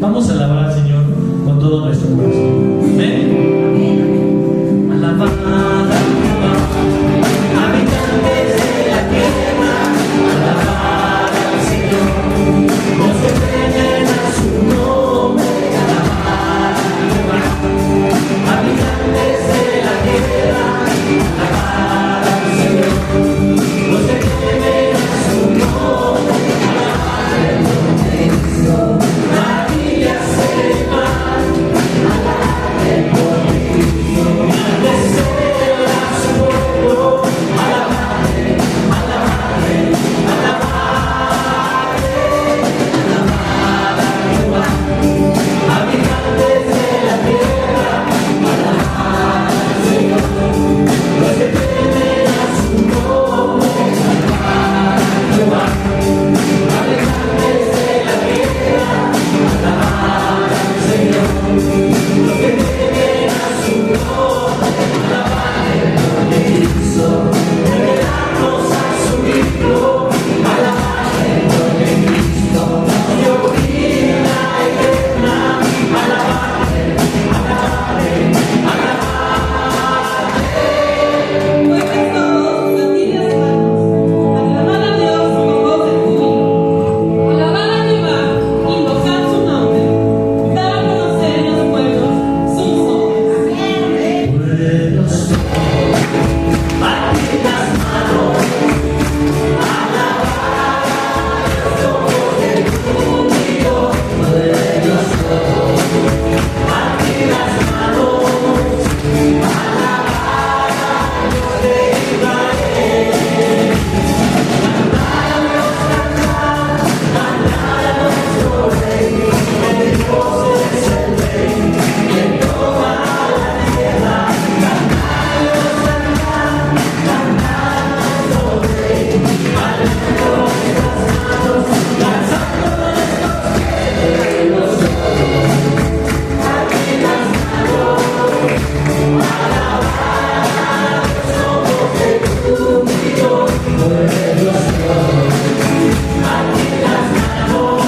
Vamos a alabar al Señor con todo nuestro corazón. Amén. Alabada, habitantes de la tierra, alabad al Señor. Los que creen a su nombre, alabad a Jehová. Habitantes de la tierra, alabad al Señor. Los que creen a su nombre, alabad al Señor. Maravillas se van, alabad al Señor. Desea su pueblo, alabad, alabad, alabad, alabad a Jehová. Habitantes de la tierra, alabad al Señor. Los que temen a su nombre, alabad a Jehová. Habitantes de la tierra, alabad al Señor. Los que temen a su nombre, alabad el Cristo. Revelarnos a su Hijo, alabad el Cristo. Dios vida eterna, alabad, alabad, alabad. Mueven todos sus antiguas manos, alabad a Dios con voz de júbilo, alabad a Jehová, invocad su nombre, dar a conocer en los pueblos sus obras. Pueblos, batid las manos, alabad a Dios con voz de júbilo. Pueblos, batid las manos, alabad a Dios de Israel. Cantad a Dios, cantad, cantad a nuestro Rey, que Dios es el Rey, y en toda la tierra. Cantad a Dios, cantad, cantad a nuestro Rey, alzando nuestras manos, lanzando nuestros pies, los ojos, batid las manos, alabad a Dios con voz de júbilo. Pueblos, batid las manos,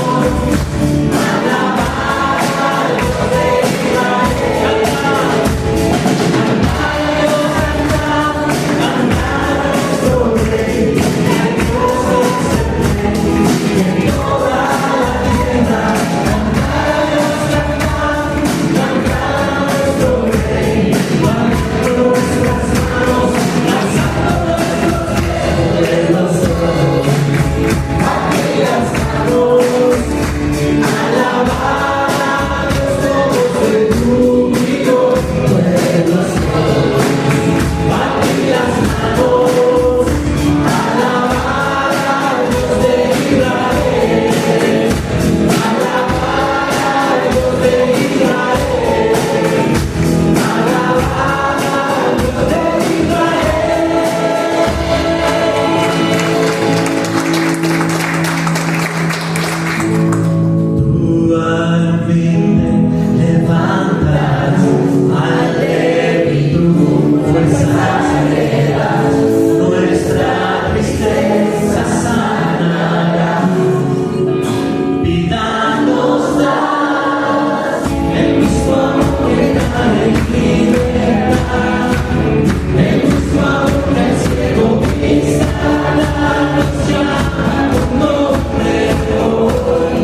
alabad a Dios de Israel. Cantad a Dios, cantad, cantad a nuestro Rey, que Dios es el Rey, y en toda la tierra. Cantad a Dios, cantad, cantad a nuestro Rey, bajando nuestras manos, lanzando nuestros pies, los ojos, batid las manos, alabad a Dios con voz de júbilo. Pueblos, batid las manos, alabad a Dios de Israel. Alabad a Dios de Israel. Alabad a Dios de Israel. Tú al fin te levantas, al débil tu fuerza le das, nuestra tristeza sanará. Vida nos das, el mismo amor que da en libertad, el mismo amor que el ciego instala, nos llama con nombre hoy,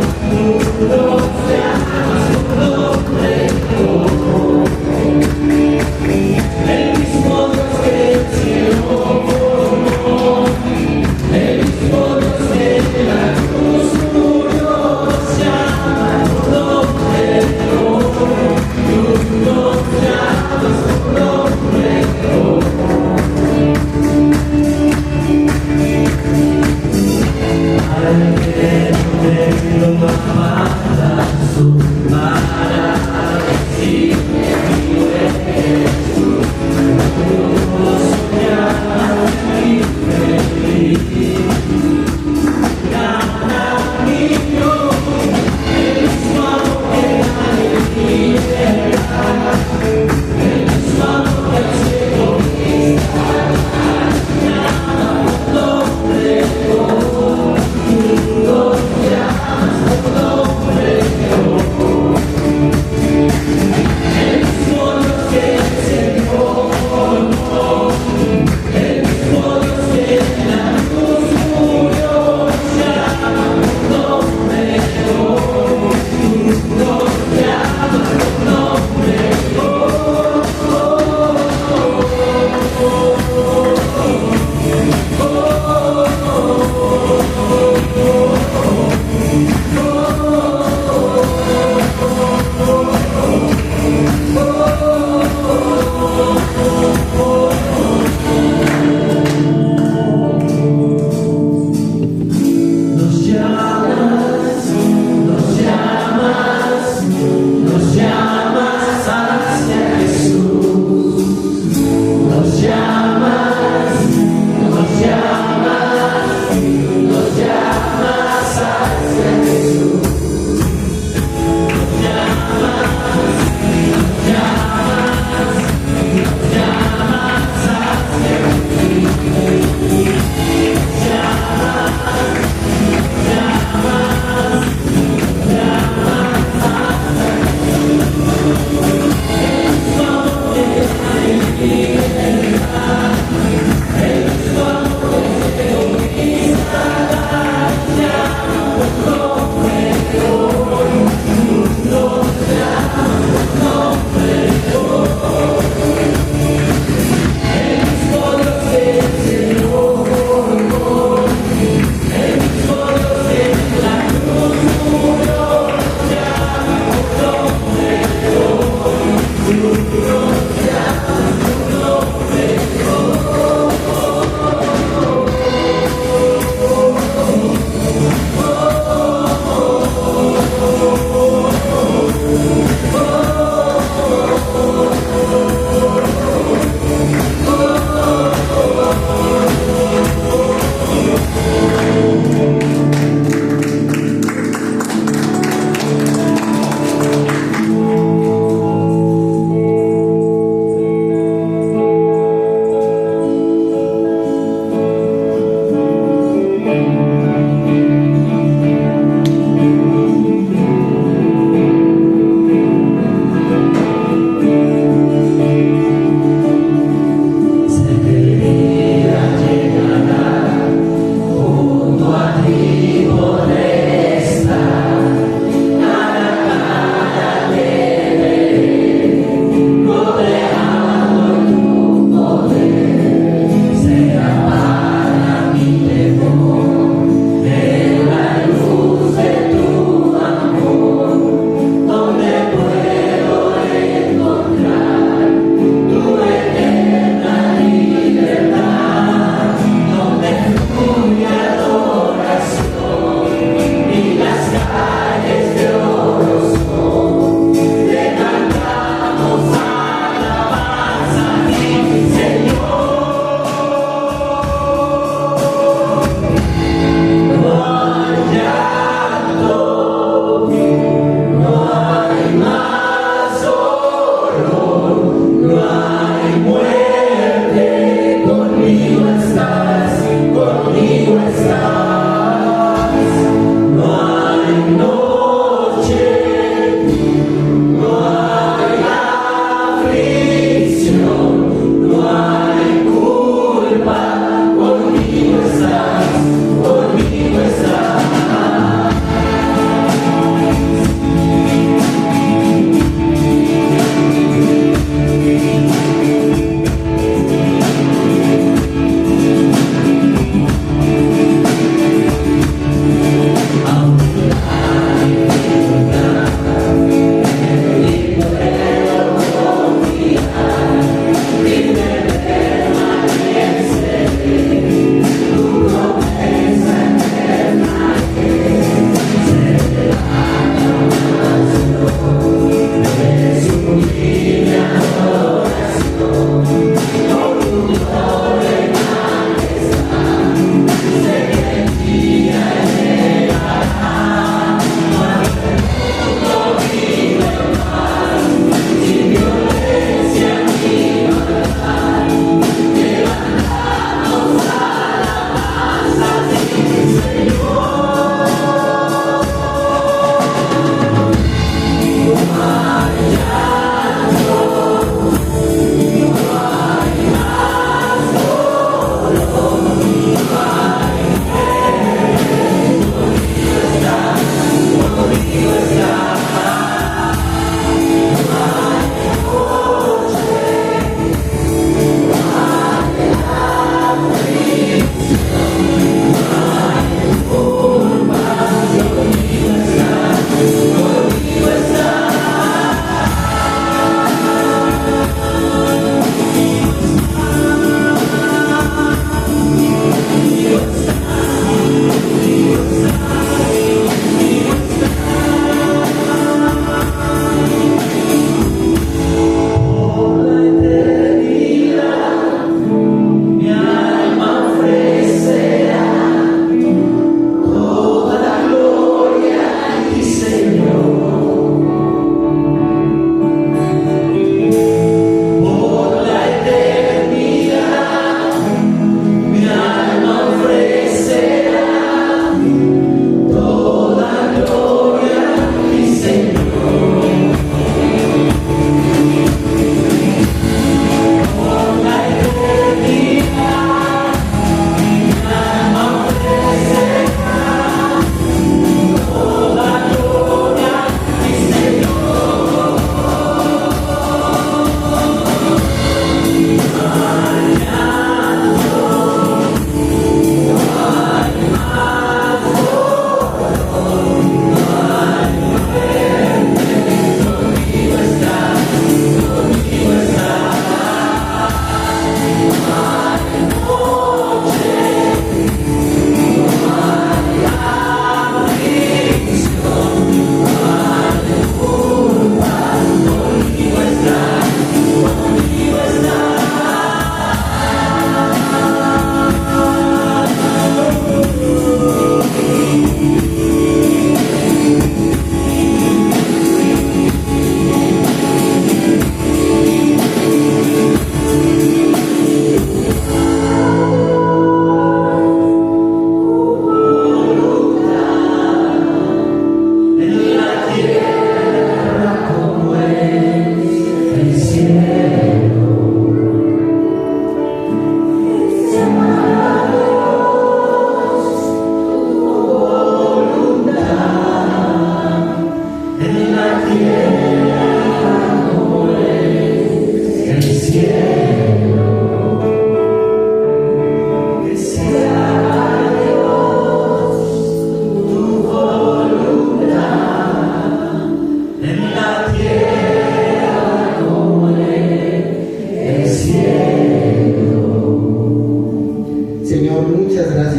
nos llamas con nombre hoy. El mismo Dios que el cielo formó, el mismo Dios que en la cruz murió, nos llama con nombre hoy, nos llamas con nombre hoy. Al que no te lo amara, su para decir mi eres tú, soñar y feliz. Canta niño, el mismo amor que da en libertad, el mismo amor que el ciego instala, llama con nombre hoy.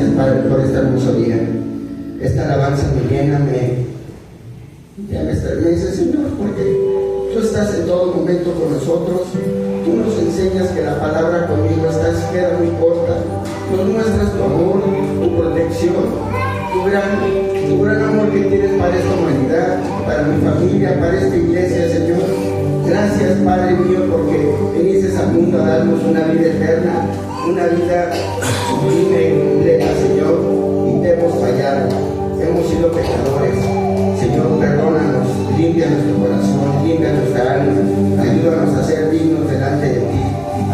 gracias, Padre, por este hermoso día. Esta alabanza me llena, ya me estremece, Señor, porque tú estás en todo momento con nosotros. Tú nos enseñas que la palabra conmigo está, queda muy corta. Nos muestras tu amor, tu protección, tu gran amor que tienes para esta humanidad, para mi familia, para esta iglesia, Señor. Gracias, Padre mío, porque viniste al mundo a darnos una vida eterna, una vida sublime y completa, Señor, y te hemos fallado. Hemos sido pecadores. Señor, perdónanos, limpia nuestro corazón, limpia nuestra alma, ayúdanos a ser dignos delante de ti,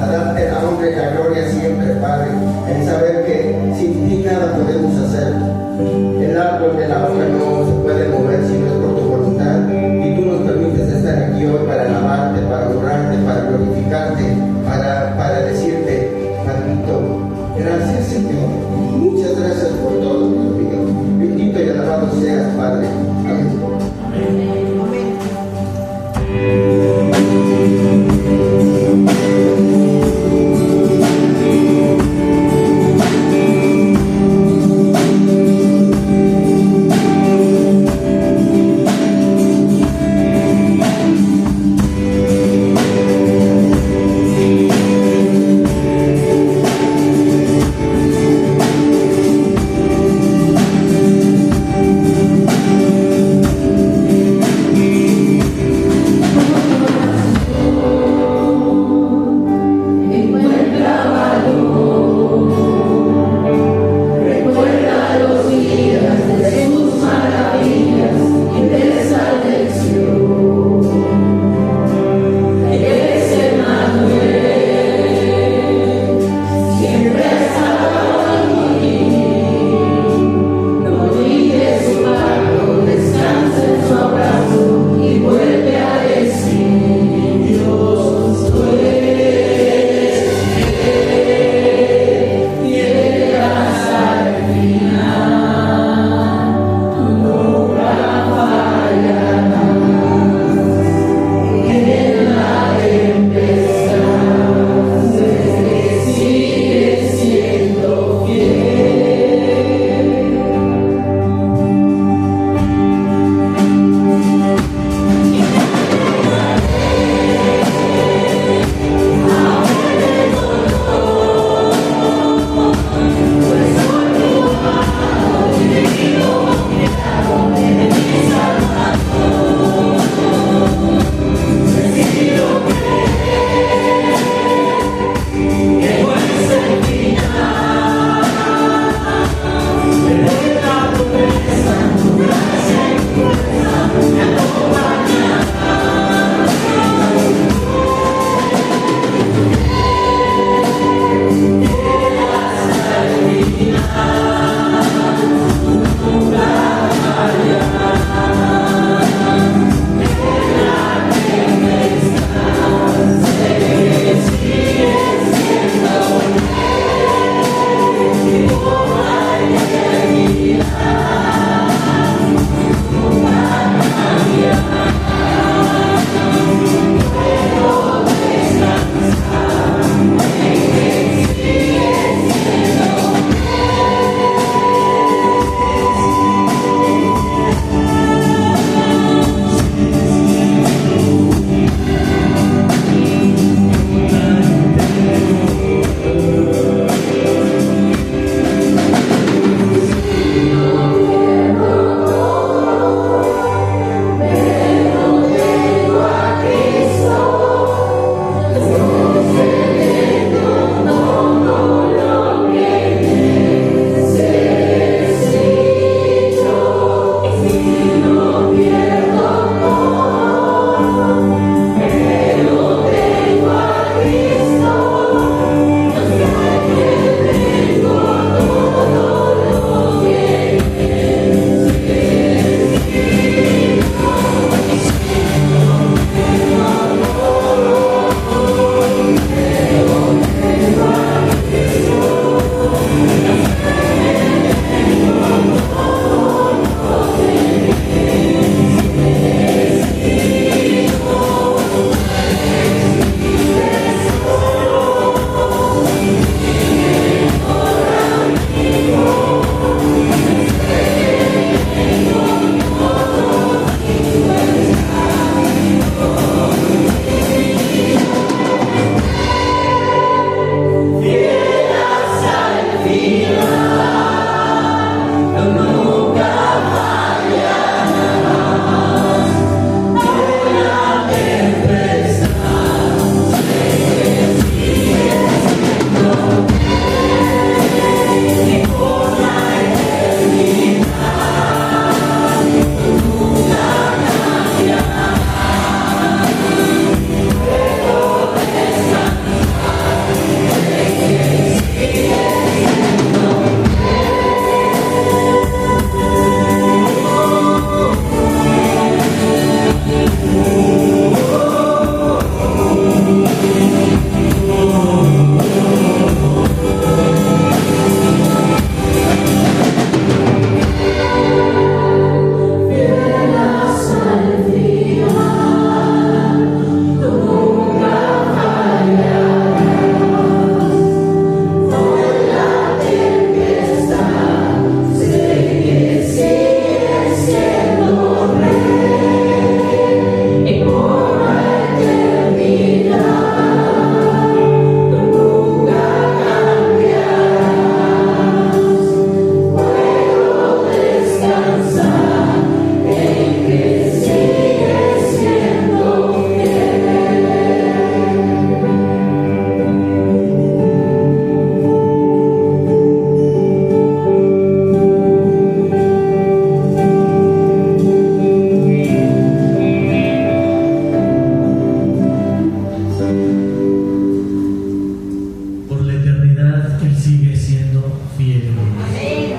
a darte la honra y la gloria siempre, Padre, en saber que sin ti nada podemos hacer. El árbol de la hoja no se puede mover si no es por tu voluntad, y tú nos permites estar aquí hoy para alabarte, para honrarte, para glorificarte, para decirte, maldito, gracias, Señor.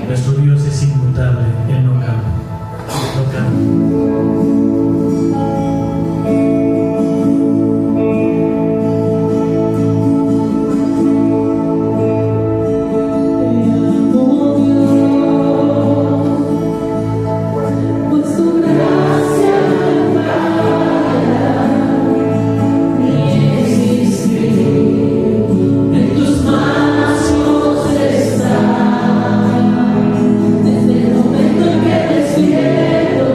Nuestro Dios es inmutable, Él no cambia. No cambia. Pues tu gracia en tus manos está. Desde el momento en que despierto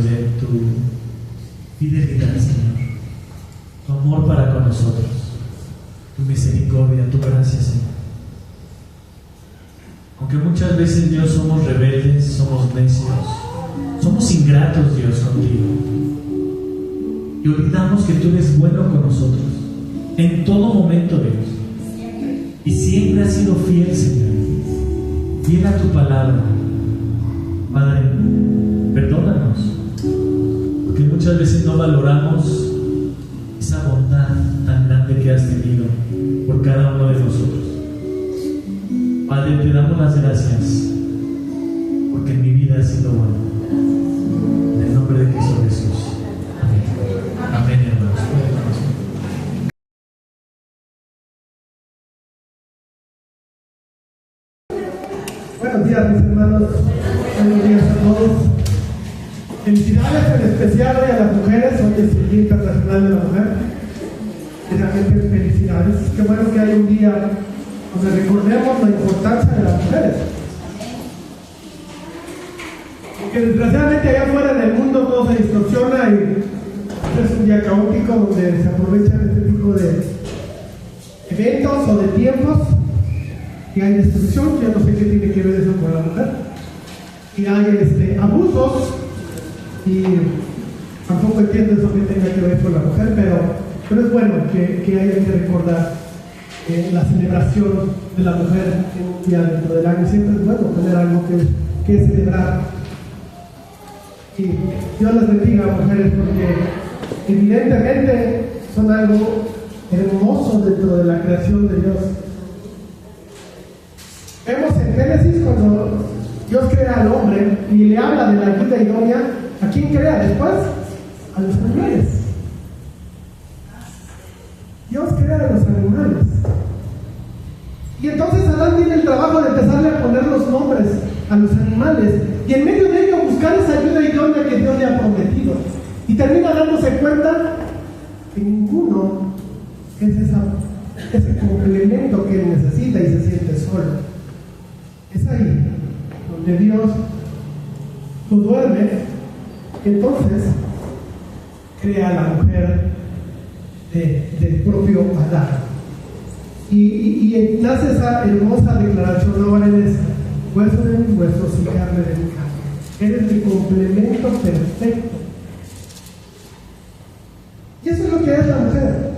Dios, de tu fidelidad, Señor, tu amor para con nosotros, tu misericordia, tu gracia, Señor. Aunque muchas veces, Dios, somos rebeldes, somos necios, somos ingratos, Dios, contigo, y olvidamos que tú eres bueno con nosotros en todo momento, Dios, y siempre has sido fiel, Señor, fiel a tu palabra. Padre, perdónanos, porque muchas veces no valoramos esa bondad tan grande que has tenido por cada uno de nosotros. Padre, te damos las gracias, porque mi vida ha sido buena. En el nombre de Cristo Jesús. Amén. Amén, hermanos. Buenos días, mis hermanos. Buenos días a todos. Felicidades en especial hoy a las mujeres. Hoy es el Día Internacional de la Mujer. Y realmente felicidades. Qué bueno que hay un día donde recordemos la importancia de las mujeres. Porque desgraciadamente allá afuera en el mundo todo se distorsiona y es un día caótico donde se aprovechan este tipo de eventos o de tiempos. Y hay destrucción, yo no sé qué tiene que ver eso con la mujer. Y hay abusos, y tampoco entiendo eso que tenga que ver con la mujer, pero es bueno que haya que recordar la celebración de la mujer en un día dentro del año. Siempre es bueno tener algo que celebrar. Y Dios las bendiga, mujeres, porque evidentemente son algo hermoso dentro de la creación de Dios. Vemos en Génesis cuando Dios crea al hombre y le habla de la ayuda idónea. ¿A quién crea después? A los animales. Dios crea a los animales. Y entonces Adán tiene el trabajo de empezarle a poner los nombres a los animales y en medio de ello buscar esa ayuda idónea que Dios le ha prometido. Y termina dándose cuenta que ninguno es ese complemento que él necesita y se siente solo. Es ahí donde Dios lo duerme, entonces crea a la mujer del propio Adán. Y nace esa hermosa declaración: ahora eres hueso de mis huesos y carne de mi carne. Eres mi complemento perfecto. Y eso es lo que es la mujer.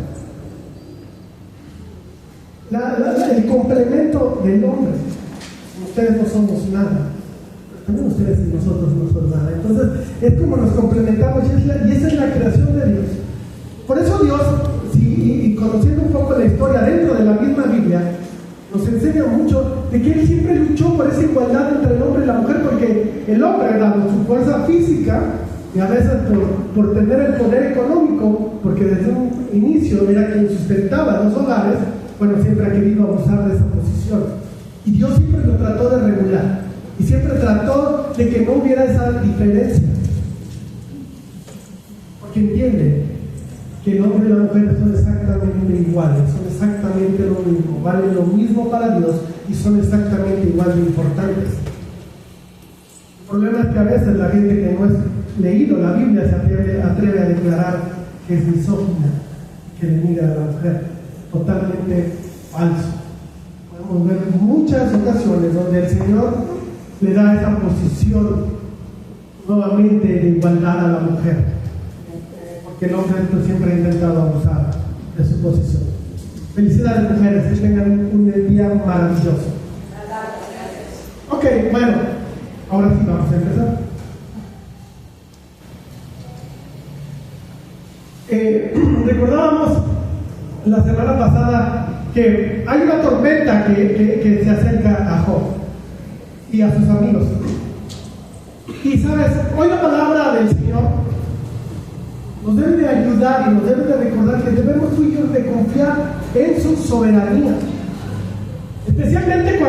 El complemento del hombre. Ustedes no somos nada, también ustedes y nosotros no somos nada. Entonces es como nos complementamos, y esa es la creación de Dios. Por eso Dios, y conociendo un poco la historia dentro de la misma Biblia, nos enseña mucho de que Él siempre luchó por esa igualdad entre el hombre y la mujer, porque el hombre, dado su fuerza física y a veces por tener el poder económico, porque desde un inicio era quien sustentaba los hogares, bueno, siempre ha querido abusar de esa posición. Y Dios siempre lo trató de regular y siempre trató de que no hubiera esa diferencia, porque entiende que el hombre y la mujer son exactamente iguales, son exactamente lo mismo, valen lo mismo para Dios y son exactamente igual de importantes. El problema es que a veces la gente que no es leído la Biblia se atreve a declarar que es misógina, que le mira a la mujer. Totalmente falso. Podemos ver muchas ocasiones donde el Señor le da esa posición nuevamente de igualdad a la mujer, porque el hombre siempre ha intentado abusar de su posición. Felicidades, mujeres, que tengan un día maravilloso. Ok, bueno, ahora sí vamos a empezar. Recordábamos la semana pasada que hay una tormenta que se acerca a Job y a sus amigos. Y sabes, hoy la palabra del Señor nos debe de ayudar y nos debe de recordar que debemos tú y yo de confiar en su soberanía. Especialmente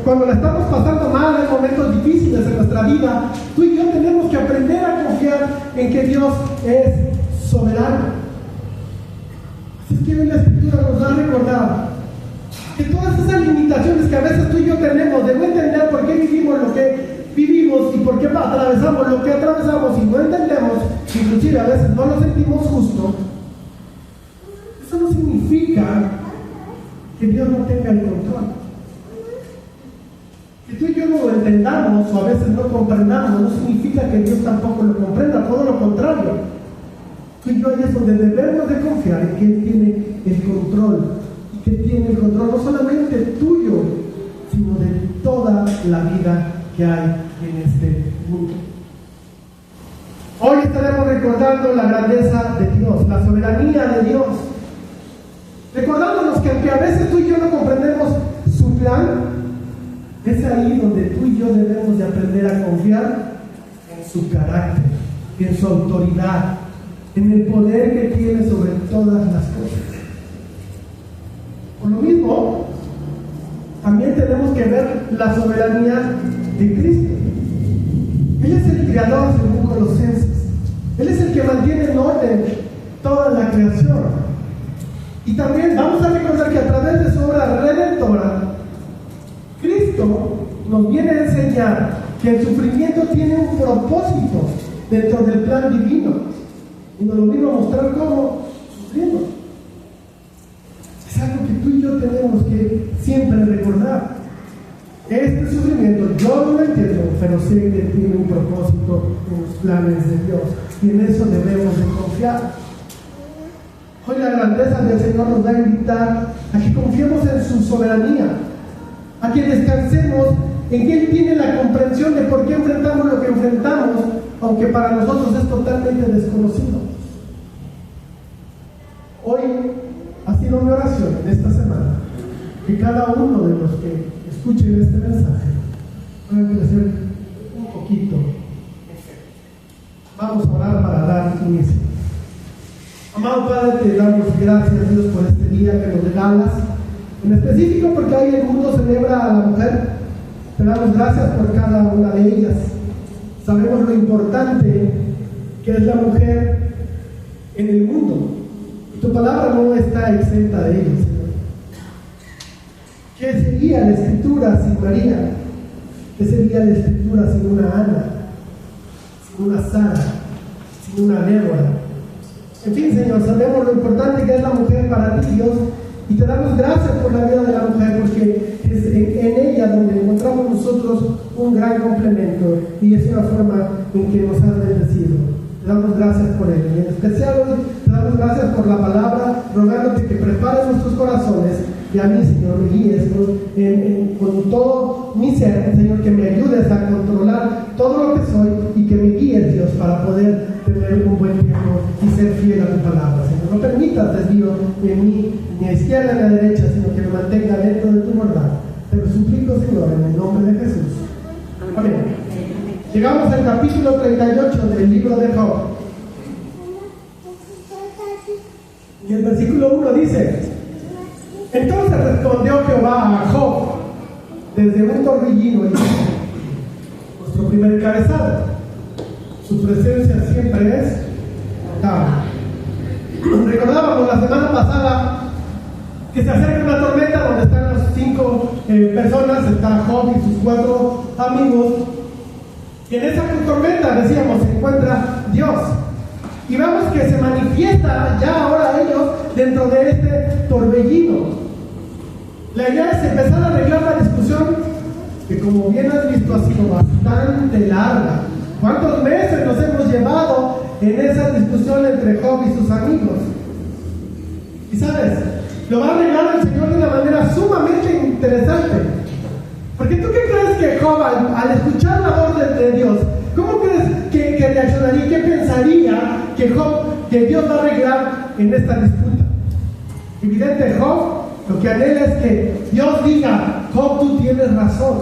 cuando la estamos pasando mal, en momentos difíciles en nuestra vida, tú y yo tenemos que aprender a confiar en que Dios es soberano. Así que hoy la Escritura nos da a recordar que todas esas limitaciones que a veces tú y yo tenemos de no entender por qué vivimos lo que vivimos y por qué atravesamos lo que atravesamos y no entendemos, inclusive a veces no lo sentimos justo, eso no significa que Dios no tenga el control. Que tú y yo no lo entendamos o a veces no comprendamos no significa que Dios tampoco lo comprenda, todo lo contrario. Tú y yo ahí es donde debemos de confiar en que Él tiene el control, y que tiene el control no solamente tuyo, sino de toda la vida que hay en este mundo. Hoy estaremos recordando la grandeza de Dios, la soberanía de Dios, recordándonos que aunque a veces tú y yo no comprendemos su plan, es ahí donde tú y yo debemos de aprender a confiar en su carácter, en su autoridad, en el poder que tiene sobre todas las cosas. Por lo mismo, también tenemos que ver la soberanía de Cristo. Él es el creador, según Colosenses. Él es el que mantiene en orden toda la creación. Y también vamos a recordar que a través de su obra redentora, Cristo nos viene a enseñar que el sufrimiento tiene un propósito dentro del plan divino. Y nos lo vino a mostrar cómo sufriendo. Es algo que tú y yo tenemos que siempre recordar. Este sufrimiento yo no lo entiendo, pero sé que tiene un propósito en los planes de Dios. Y en eso debemos de confiar. Hoy la grandeza del Señor nos va a invitar a que confiemos en su soberanía, a que descansemos en que Él tiene la comprensión de por qué enfrentamos lo que enfrentamos, aunque para nosotros es totalmente desconocido. Hoy ha sido mi oración en esta semana que cada uno de los que escuchen este mensaje pueda crecer un poquito. Vamos a orar para dar inicio. Amado Padre, te damos gracias, Dios, por este día que nos regalas, en específico porque hoy el mundo celebra a la mujer. Te damos gracias por cada una de ellas. Sabemos lo importante que es la mujer en el mundo. Y tu palabra no está exenta de ello, Señor. ¿Qué sería la Escritura sin María? ¿Qué sería la Escritura sin una Ana? Sin una Sara? Sin una Débora? En fin, Señor, sabemos lo importante que es la mujer para ti, Dios. Y te damos gracias por la vida de la mujer, porque es en ella donde encontramos nosotros un gran complemento y es una forma en que nos has bendecido. Te damos gracias por ello. Y en especial hoy te damos gracias por la palabra, rogándote que prepares nuestros corazones y a mí, Señor, me guíes con todo mi ser, Señor, que me ayudes a controlar todo lo que soy y que me guíes, Dios, para poder tener un buen tiempo y ser fiel a tu palabra, Señor. No permitas desvío de mí, ni a izquierda ni a derecha, sino que me mantenga dentro de tu verdad. Te lo suplico, Señor, en el nombre de Jesús. Amén. Llegamos al capítulo 38 del libro de Job. Y el versículo 1 dice: entonces respondió Jehová a Job desde un torbellino y dijo: nuestro primer encabezado, su presencia siempre es notable. Recordábamos la semana pasada que se acerca una tormenta donde están las 5 personas, está Job y sus 4 amigos, y en esa tormenta, decíamos, se encuentra Dios, y vemos que se manifiesta ya ahora ellos dentro de este torbellino. La idea es empezar a arreglar la discusión, que como bien has visto ha sido bastante larga. ¿Cuántos meses nos hemos llevado en esa discusión entre Job y sus amigos? Y sabes, lo va a arreglar el Señor de una manera sumamente interesante. Porque ¿tú qué crees que Job, al escuchar la voz de Dios, cómo crees que reaccionaría, qué pensaría que Dios va a arreglar en esta disputa? Evidente, Job lo que anhela es que Dios diga: Job, tú tienes razón,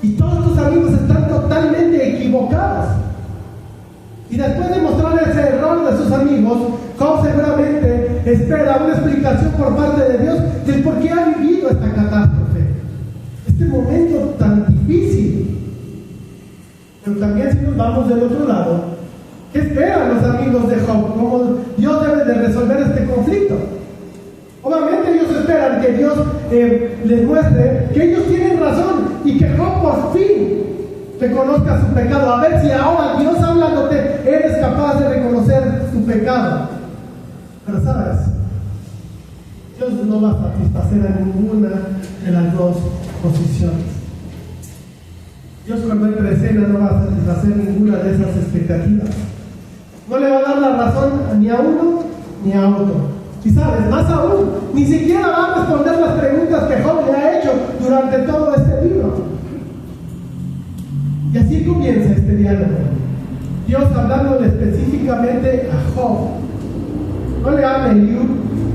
y todos tus amigos están totalmente equivocados. Y después de mostrar ese error de sus amigos, Job seguramente espera una explicación por parte de Dios del por qué ha vivido esta catástrofe, este momento tan difícil. Pero también, si nos vamos del otro lado, ¿qué esperan los amigos de Job? ¿Cómo Dios debe de resolver este conflicto? Obviamente ellos esperan que Dios les muestre que ellos tienen razón y que Job por fin reconozca su pecado. A ver si ahora Dios hablándote, eres capaz de reconocer tu pecado. Pero sabes, Dios no va a satisfacer a ninguna de las dos posiciones. Dios cuando entra en escena no va a satisfacer ninguna de esas expectativas. No le va a dar la razón ni a uno ni a otro. Y sabes, más aún, ni siquiera va a responder las preguntas que Job le ha hecho durante todo este libro. Y así comienza este diálogo. Dios hablándole específicamente a Job. No le habla a Eliú,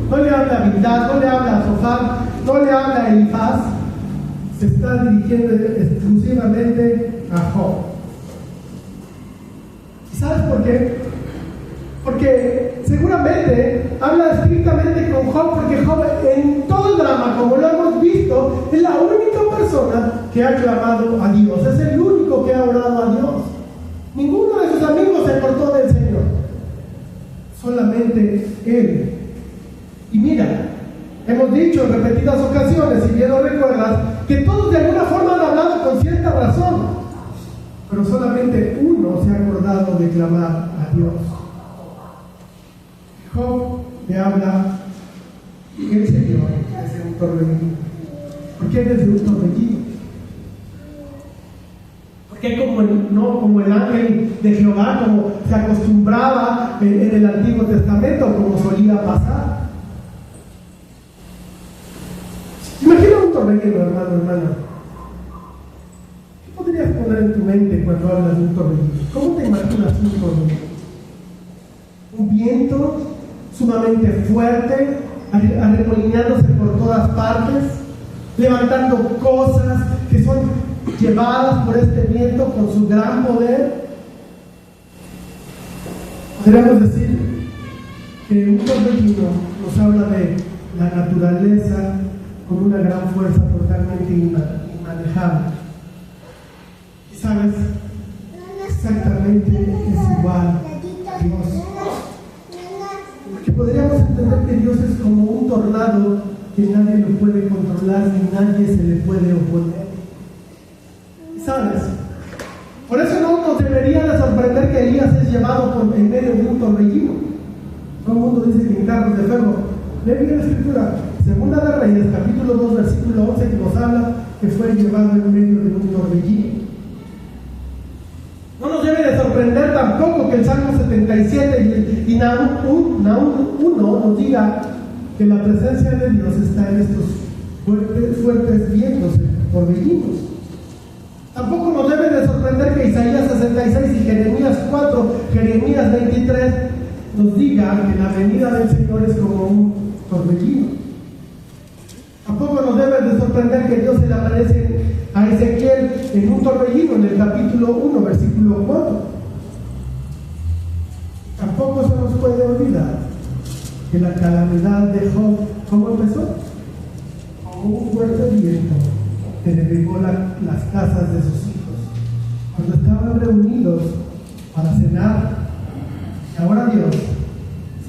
no le habla a Bildad, no le habla a Sofar, no le habla a Elifaz. Se está dirigiendo exclusivamente a Job. ¿Y sabes por qué? Porque seguramente habla estrictamente con Job, porque Job en todo el drama, como lo hemos visto, es la única persona que ha clamado a Dios, es el único que ha orado a Dios. Ninguno de sus amigos se cortó del Señor, solamente él. Y mira, hemos dicho en repetidas ocasiones, si bien lo recuerdas, que todos de alguna forma han hablado con cierta razón, pero solamente uno se ha acordado de clamar a Dios. Job le habla el Señor desde un torbellino. ¿Por qué desde un torbellino? Porque como el ángel de Jehová, como se acostumbraba en el Antiguo Testamento, como solía pasar. Imagina un torbellino, hermano. ¿Qué podrías poner en tu mente cuando hablas de un torbellino? ¿Cómo te imaginas un torbellino? Un viento sumamente fuerte, arremolinándose por todas partes, levantando cosas que son llevadas por este viento con su gran poder. Podríamos decir que un torbellino nos habla de la naturaleza con una gran fuerza totalmente inmanejable. Y sabes, exactamente es igual a Dios. Porque podríamos entender que Dios es como un tornado que nadie lo puede controlar ni nadie se le puede oponer. ¿Sabes? Por eso no nos debería de sorprender que Elías es llevado en medio de un torbellino. Todo el mundo dice que en carros de fuego. Lee bien la escritura, Segunda de Reyes, capítulo 2, versículo 11, que nos habla que fue llevado en medio de un torbellino. No nos debe de sorprender tampoco que el Salmo 77 y Nahum 1 nos diga que la presencia de Dios está en estos fuertes vientos, torbellinos. Tampoco nos debe de sorprender que Isaías 66 y Jeremías 4, Jeremías 23 nos diga que la venida del Señor es como un torbellino. Tampoco nos debe de sorprender que Dios se le aparece a Ezequiel en un torbellino en el capítulo 1, versículo 4. Tampoco se nos puede olvidar que la calamidad de Job, ¿cómo empezó? Como un fuerte viento que derribó las casas de sus hijos cuando estaban reunidos para cenar. Y ahora Dios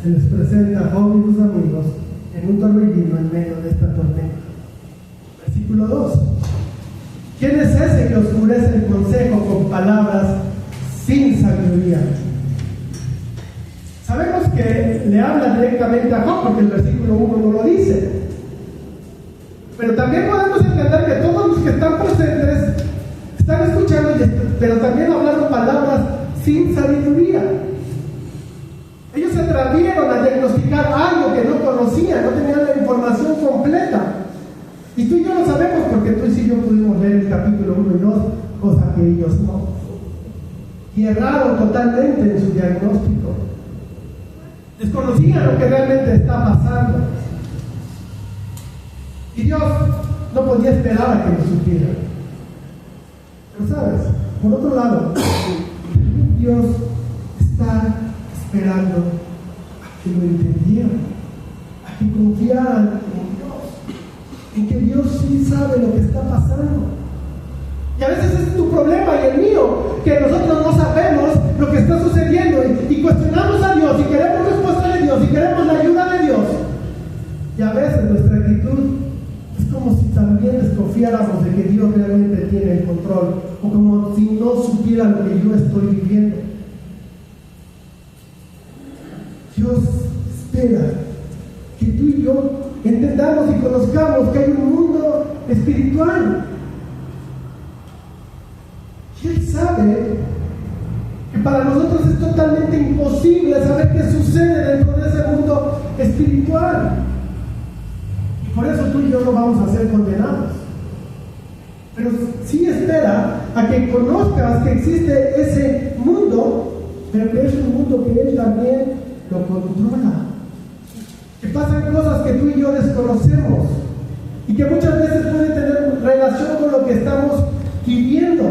se les presenta a Job y sus amigos en un torbellino en medio de esta tormenta. Versículo 2. ¿Quién es ese que oscurece el consejo con palabras sin sabiduría? Sabemos que le habla directamente a Job porque el versículo 1 no lo dice. Pero también podemos entender que todos los que están presentes están escuchando, pero también hablando palabras sin sabiduría. Ellos se atrevieron a diagnosticar algo que no conocían, no tenían la información completa. Y tú y yo lo sabemos porque tú y yo pudimos leer el capítulo 1 y 2, cosa que ellos no. Y erraron totalmente en su diagnóstico. Desconocían lo que realmente está pasando. Y Dios no podía esperar a que lo supieran. Pero sabes, por otro lado, Dios está esperando a que lo entendieran, a que confiaran en que Dios sí sabe lo que está pasando. Y a veces es tu problema y el mío, que nosotros no sabemos lo que está sucediendo y cuestionamos a Dios y queremos respuesta de Dios y queremos la ayuda de Dios. Y a veces nuestra actitud es como si también desconfiáramos de que Dios realmente tiene el control, o como si no Dios espera que tú y yo entendamos y conozcamos que hay un mundo espiritual. Y Él sabe que para nosotros es totalmente imposible saber qué sucede dentro de ese mundo espiritual. Y por eso tú y yo no vamos a ser condenados. Pero sí espera a que conozcas que existe ese mundo, pero que es un mundo que Él también lo controla. Que pasan cosas que tú y yo desconocemos y que muchas veces pueden tener relación con lo que estamos viviendo.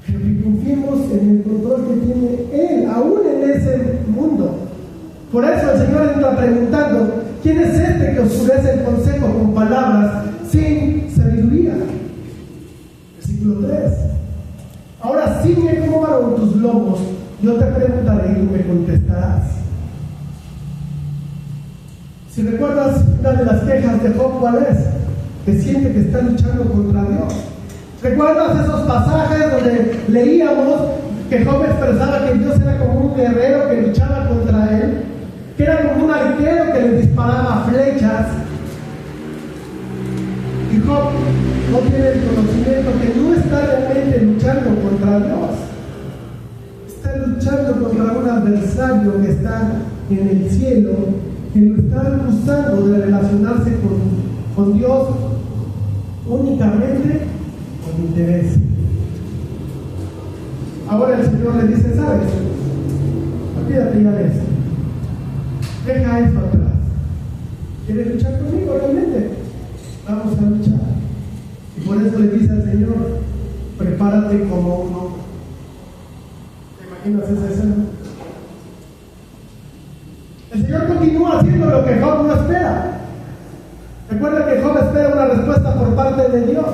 Pero que confiemos en el control que tiene Él, aún en ese mundo. Por eso el Señor entra preguntando: ¿quién es este que oscurece el consejo con palabras sin sabiduría? Versículo 3. Ahora ciñe como varón tus lomos, yo te preguntaré y tú me contestarás. Si recuerdas una de las quejas de Job, ¿cuál es? Que siente que está luchando contra Dios. ¿Recuerdas esos pasajes donde leíamos que Job expresaba que Dios era como un guerrero que luchaba contra él? Que era como un arquero que le disparaba flechas. Y Job no tiene el conocimiento que no está realmente luchando contra Dios. Está luchando contra un adversario que está en el cielo, que lo está acusando de relacionarse con Dios únicamente con interés. Ahora el Señor le dice: ¿sabes? Olvídate ya de eso. Deja eso atrás. ¿Quieres luchar conmigo realmente? Vamos a luchar. Y por eso le dice al Señor: prepárate como un hombre. ¿Te imaginas esa escena? El Señor continúa haciendo lo que Job no espera. Recuerda que Job espera una respuesta por parte de Dios.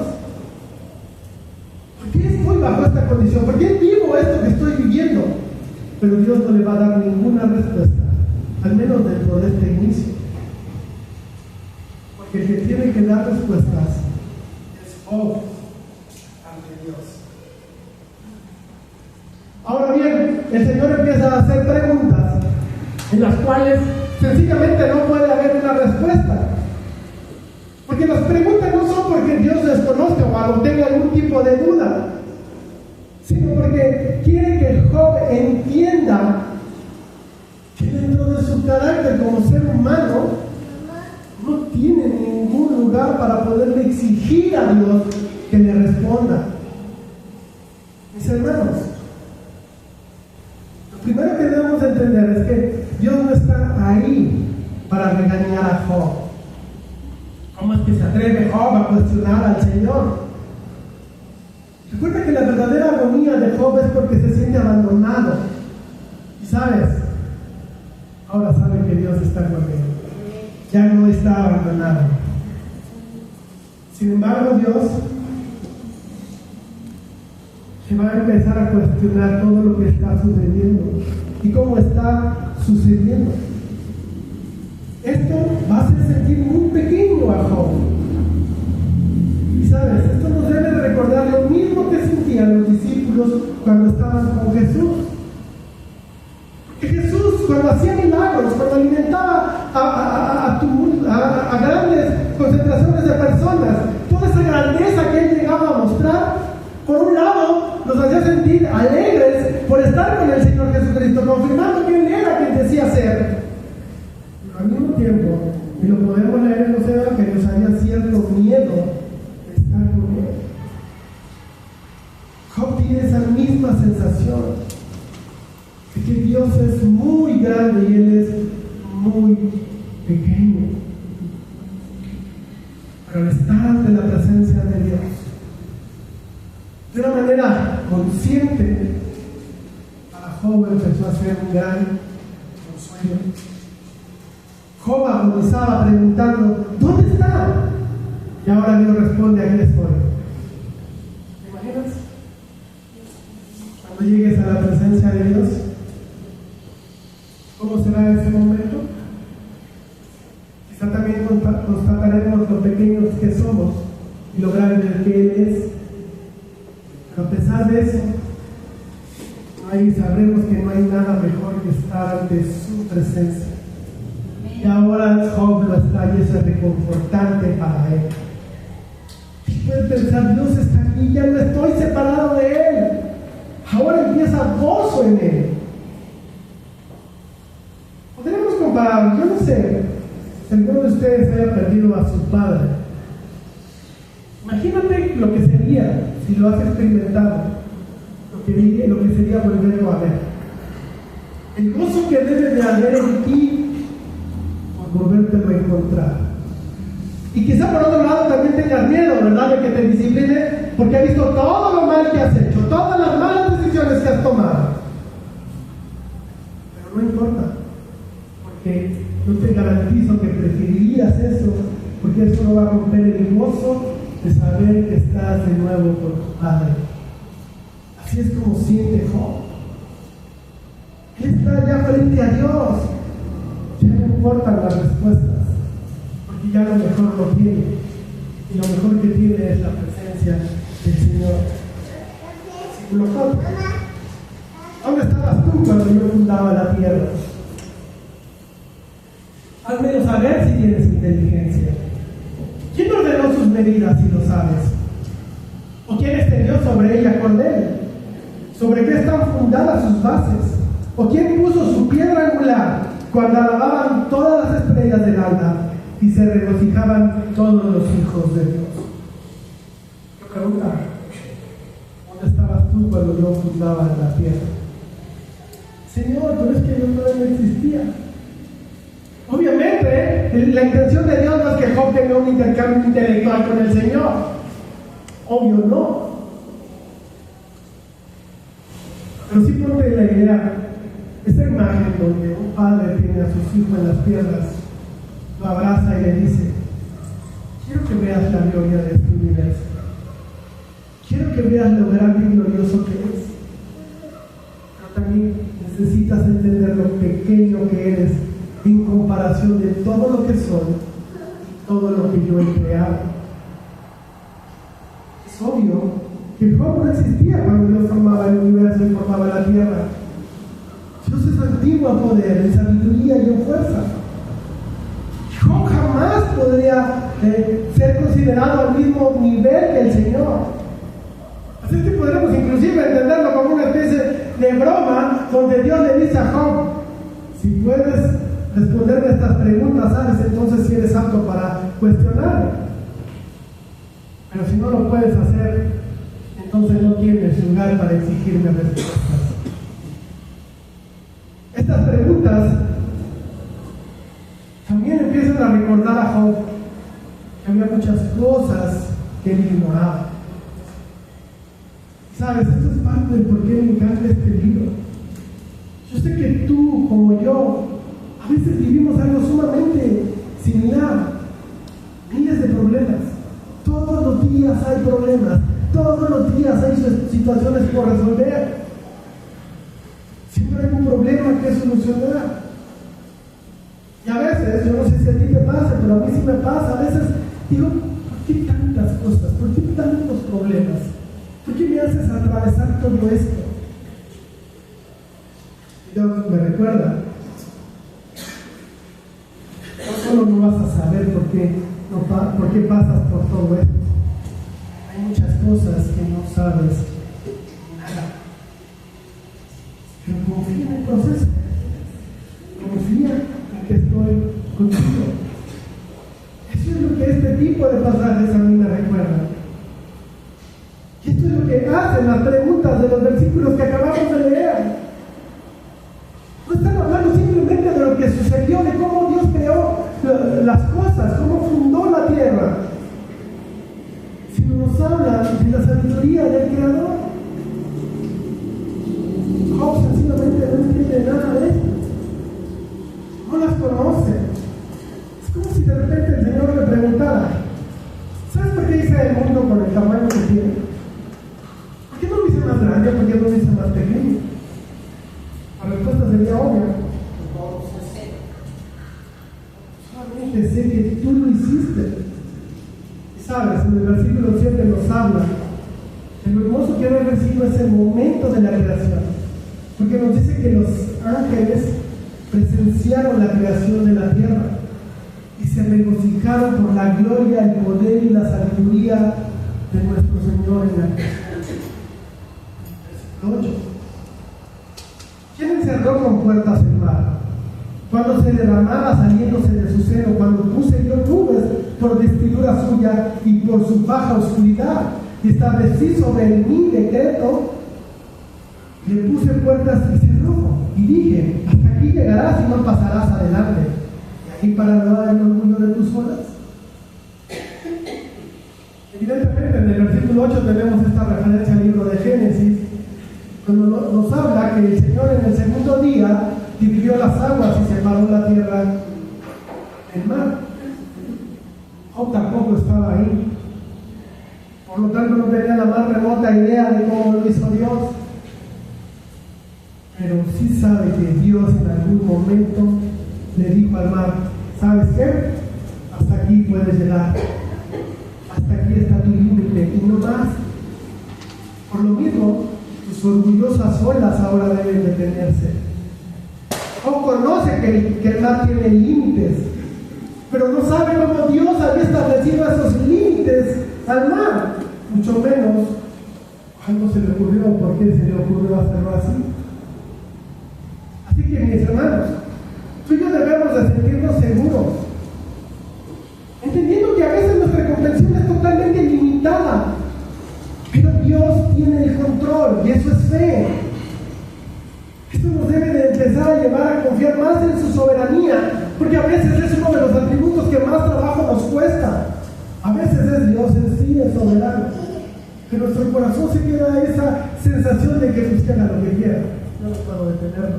¿Por qué estoy bajo esta condición? ¿Por qué vivo esto que estoy viviendo? Pero Dios no le va a dar ninguna respuesta, al menos dentro de este inicio. Porque el que tiene que dar respuestas es Job ante Dios. Ahora bien, el Señor empieza a hacer preguntas en las cuales sencillamente no puede haber una respuesta. Porque las preguntas no son porque Dios desconozca o tenga algún tipo de duda, sino porque quiere que Job entienda que dentro de su carácter como ser humano no tiene ningún lugar para poderle exigir a Dios que le responda. Mis hermanos, lo primero que debemos entender es que Dios no está ahí para regañar a Job. ¿Cómo es que se atreve Job a cuestionar al Señor? Recuerda que la verdadera agonía de Job es porque se siente abandonado. Y sabes, ahora sabe que Dios está con él. Ya no está abandonado. Sin embargo, Dios se va a empezar a cuestionar todo lo que está sucediendo y cómo está sucediendo. Esto va a hacer sentir muy pequeño a Job. Y sabes, esto nos debe recordar lo mismo que sentían los discípulos cuando estaban con Jesús. Que Jesús, cuando hacía milagros, cuando alimentaba a grandes concentraciones de personas, toda esa grandeza que Él llegaba a mostrar, por un lado, nos hacía sentir alegres por estar con el Señor Jesucristo, confirmando que Él era quien decía ser. Pero al mismo tiempo, y lo podemos leer en los evangelios, había cierto miedo de estar con Él. Job tiene esa misma sensación de que Dios es muy grande y Él es muy pequeño. Pero al estar ante la presencia de Dios, de una manera consciente, para Job empezó a ser un gran consuelo. Job agonizaba preguntando: ¿dónde está? Y ahora Dios responde: aquí estoy. ¿Te imaginas? Cuando llegues a la presencia de Dios, ¿cómo será ese momento? Quizá también constataremos lo pequeños que somos y lo grande que Él es. Pero a pesar de eso, ahí sabremos que no hay nada mejor que estar estar ante su presencia. Y ahora Job lo está y eso es reconfortante para él. Y puede pensar, Dios está aquí, ya no estoy separado de Él. Ahora empieza gozo en Él. Podríamos comparar, yo no sé, si alguno de ustedes haya perdido a su padre. Imagínate lo que sería, si lo has experimentado, lo que sería volverlo a ver. El gozo que debe de haber en ti por volvértelo a encontrar. Y quizá por otro lado también tengas miedo, ¿verdad?, de que te discipline, porque has visto todo lo mal que has hecho, todas las malas decisiones que has tomado. Pero no importa, porque yo te garantizo que preferirías eso, porque eso no va a romper el gozo de saber que estás de nuevo con tu Padre. Así es como siente Job. Él está ya frente a Dios. Ya no importan las respuestas, porque ya lo mejor lo tiene. Y lo mejor que tiene es la presencia del Señor. Versículo 4. ¿Dónde estabas tú cuando yo fundaba la tierra? Al menos a ver si tienes inteligencia. ¿Quién ordenó sus medidas si lo sabes? ¿O quién extendió sobre ella cordel? ¿Sobre qué están fundadas sus bases? ¿O quién puso su piedra angular cuando alababan todas las estrellas del alba y se regocijaban todos los hijos de Dios? ¿Qué pregunta? ¿Dónde estabas tú cuando yo fundaba la tierra? Señor, pero es que yo todavía no existía. Obviamente, la intención de Dios no es que Job tenga un intercambio intelectual con el Señor. Obvio no. Pero sí ponte la idea, esa imagen donde un padre tiene a sus hijos en las piernas, lo abraza y le dice: quiero que veas la gloria de este universo. Quiero que veas lo grande y glorioso que es. Pero también necesitas entender lo pequeño que eres en comparación de todo lo que soy y todo lo que yo he creado. Es obvio que Job no existía cuando Dios formaba el universo y formaba la tierra. Dios es antiguo a poder, en sabiduría y en fuerza. Job jamás podría ser considerado al mismo nivel que el Señor. Así que podremos inclusive entenderlo como una especie de broma, donde Dios le dice a Job: si puedes responderme estas preguntas, sabes entonces si eres apto para cuestionarme. Pero si no lo puedes hacer, entonces no tienes lugar para exigirme respuestas. Estas preguntas también empiezan a recordar a Job que había muchas cosas que él ignoraba. Sabes, esto es parte del por qué me encanta este libro. Yo sé que tú, como yo, a veces vivimos algo sumamente similar. Miles de problemas. Todos los días hay problemas. Todos los días hay situaciones por resolver. Siempre hay un problema que solucionar. Y a veces, yo no sé si a ti te pasa, pero a mí sí me pasa. A veces digo: ¿por qué tantas cosas? ¿Por qué tantos problemas? ¿Por qué me haces atravesar todo esto? Y Dios me recuerda: no solo no vas a saber por qué pasas por todo esto. Hay muchas cosas que no sabes nada. Pero confía en el proceso. Confía en que estoy contigo. Eso es lo que este tipo de pasajes a mí me recuerda. Y esto es lo que hacen las preguntas de los versículos que acabamos de leer. No están hablando simplemente de lo que sucedió, de cómo Dios creó las cosas, cómo fundó la tierra, sino nos habla de la sabiduría del Creador. Job sencillamente no entiende nada de esto, no las conoce. Es como si de repente el Señor le preguntara: ¿sabes por qué hice el mundo con el tamaño que tiene? ¿Por qué no lo hice más grande? ¿Por qué no lo hice más pequeño? La respuesta sería obvia: solamente sé que tú lo hiciste. Y sabes, en el versículo 7 nos habla de lo hermoso que haber recibido ese momento de la creación. Porque nos dice que los ángeles presenciaron la creación de la tierra y se regocijaron por la gloria, el poder y la sabiduría de nuestro Señor en la creación. 8. ¿Quién encerró con puertas el mar? Cuando se derramaba saliéndose de su seno, cuando puse yo nubes por vestidura suya y por su baja oscuridad, y establecí sobre mi decreto, le puse puertas y cerrojo, y dije, hasta aquí llegarás y no pasarás adelante, y aquí parará el orgullo de tus olas. Evidentemente en el versículo 8 tenemos esta referencia al libro de Génesis, cuando nos habla que el Señor en el segundo día dividió las aguas y separó la tierra del mar. Job tampoco estaba ahí, por lo tanto no tenía la más remota idea de cómo lo hizo Dios, pero sí sabe que Dios en algún momento le dijo al mar, ¿sabes qué? Hasta aquí puedes llegar, hasta aquí está tu límite y no más. Por lo mismo, tus orgullosas olas ahora deben detenerse. Job conoce que el mar tiene límites, pero no sabe cómo Dios había establecido esos límites al mar, mucho menos cuándo se le ocurrió, por qué se le ocurrió hacerlo así. Así que mis hermanos, tú y yo debemos de sentirnos seguros, entendiendo que a veces nuestra comprensión es totalmente limitada, pero Dios tiene el control y eso es fe. Esto nos debe de empezar a llevar a confiar más en su soberanía, porque a veces es uno de los atributos que más trabajo nos cuesta. A veces es Dios en sí, es soberano, pero en nuestro corazón se queda esa sensación de que usted haga lo que quiera, no puedo detenerlo.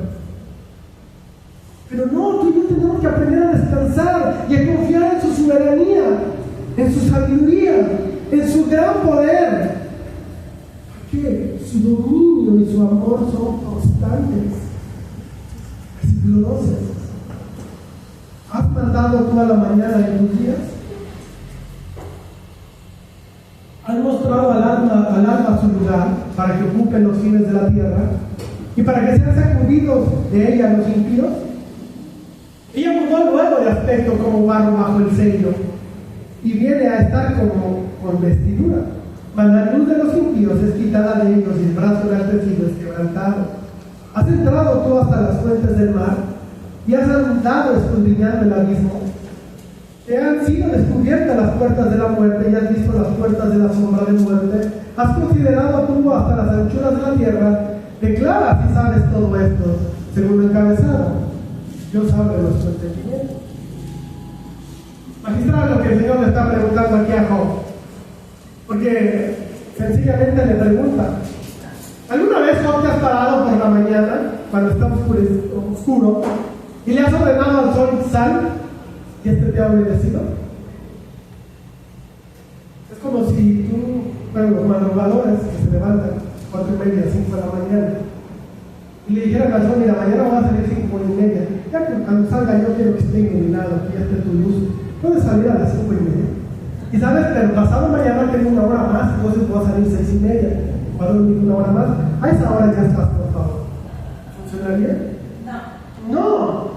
Pero no, tú y yo tenemos que aprender a descansar y a confiar en su soberanía, en su sabiduría, en su gran poder. Porque su dominio y su amor son constantes. Versículo 12. ¿Has mandado toda la mañana de tus días? ¿Has mostrado al alma su lugar para que ocupen los fines de la tierra y para que sean sacudidos de ella los impíos? Ella mudó luego de aspecto como barro bajo el sello y viene a estar como con vestidura. Mas la luz de los impíos es quitada de ellos y el brazo enaltecido es quebrantado. Has entrado tú hasta las fuentes del mar y has andado escudriñando el abismo. Te han sido descubiertas las puertas de la muerte y has visto las puertas de la sombra de muerte. Has considerado tú hasta las anchuras de la tierra. Declara si sabes todo esto, según el encabezado. Dios abre nuestro entendimiento. Magistrado, lo que el Señor le está preguntando aquí a Job, porque sencillamente le pregunta, ¿alguna vez Job te has parado por la mañana cuando está oscuro y le has ordenado al sol sal y este te ha obedecido? Es como si los madrugadores que se levantan 4:30, 5 de la mañana y le dijeran al sol, mira, mañana va a salir 5:30, ya que cuando salga yo quiero que esté iluminado, que ya esté tu luz, puedes salir a las 5:30. Y sabes, pero pasado mañana tengo una hora más, entonces voy a salir 6:30, para dormir una hora más, a esa hora ya estás, por favor. ¿Funcionaría? No.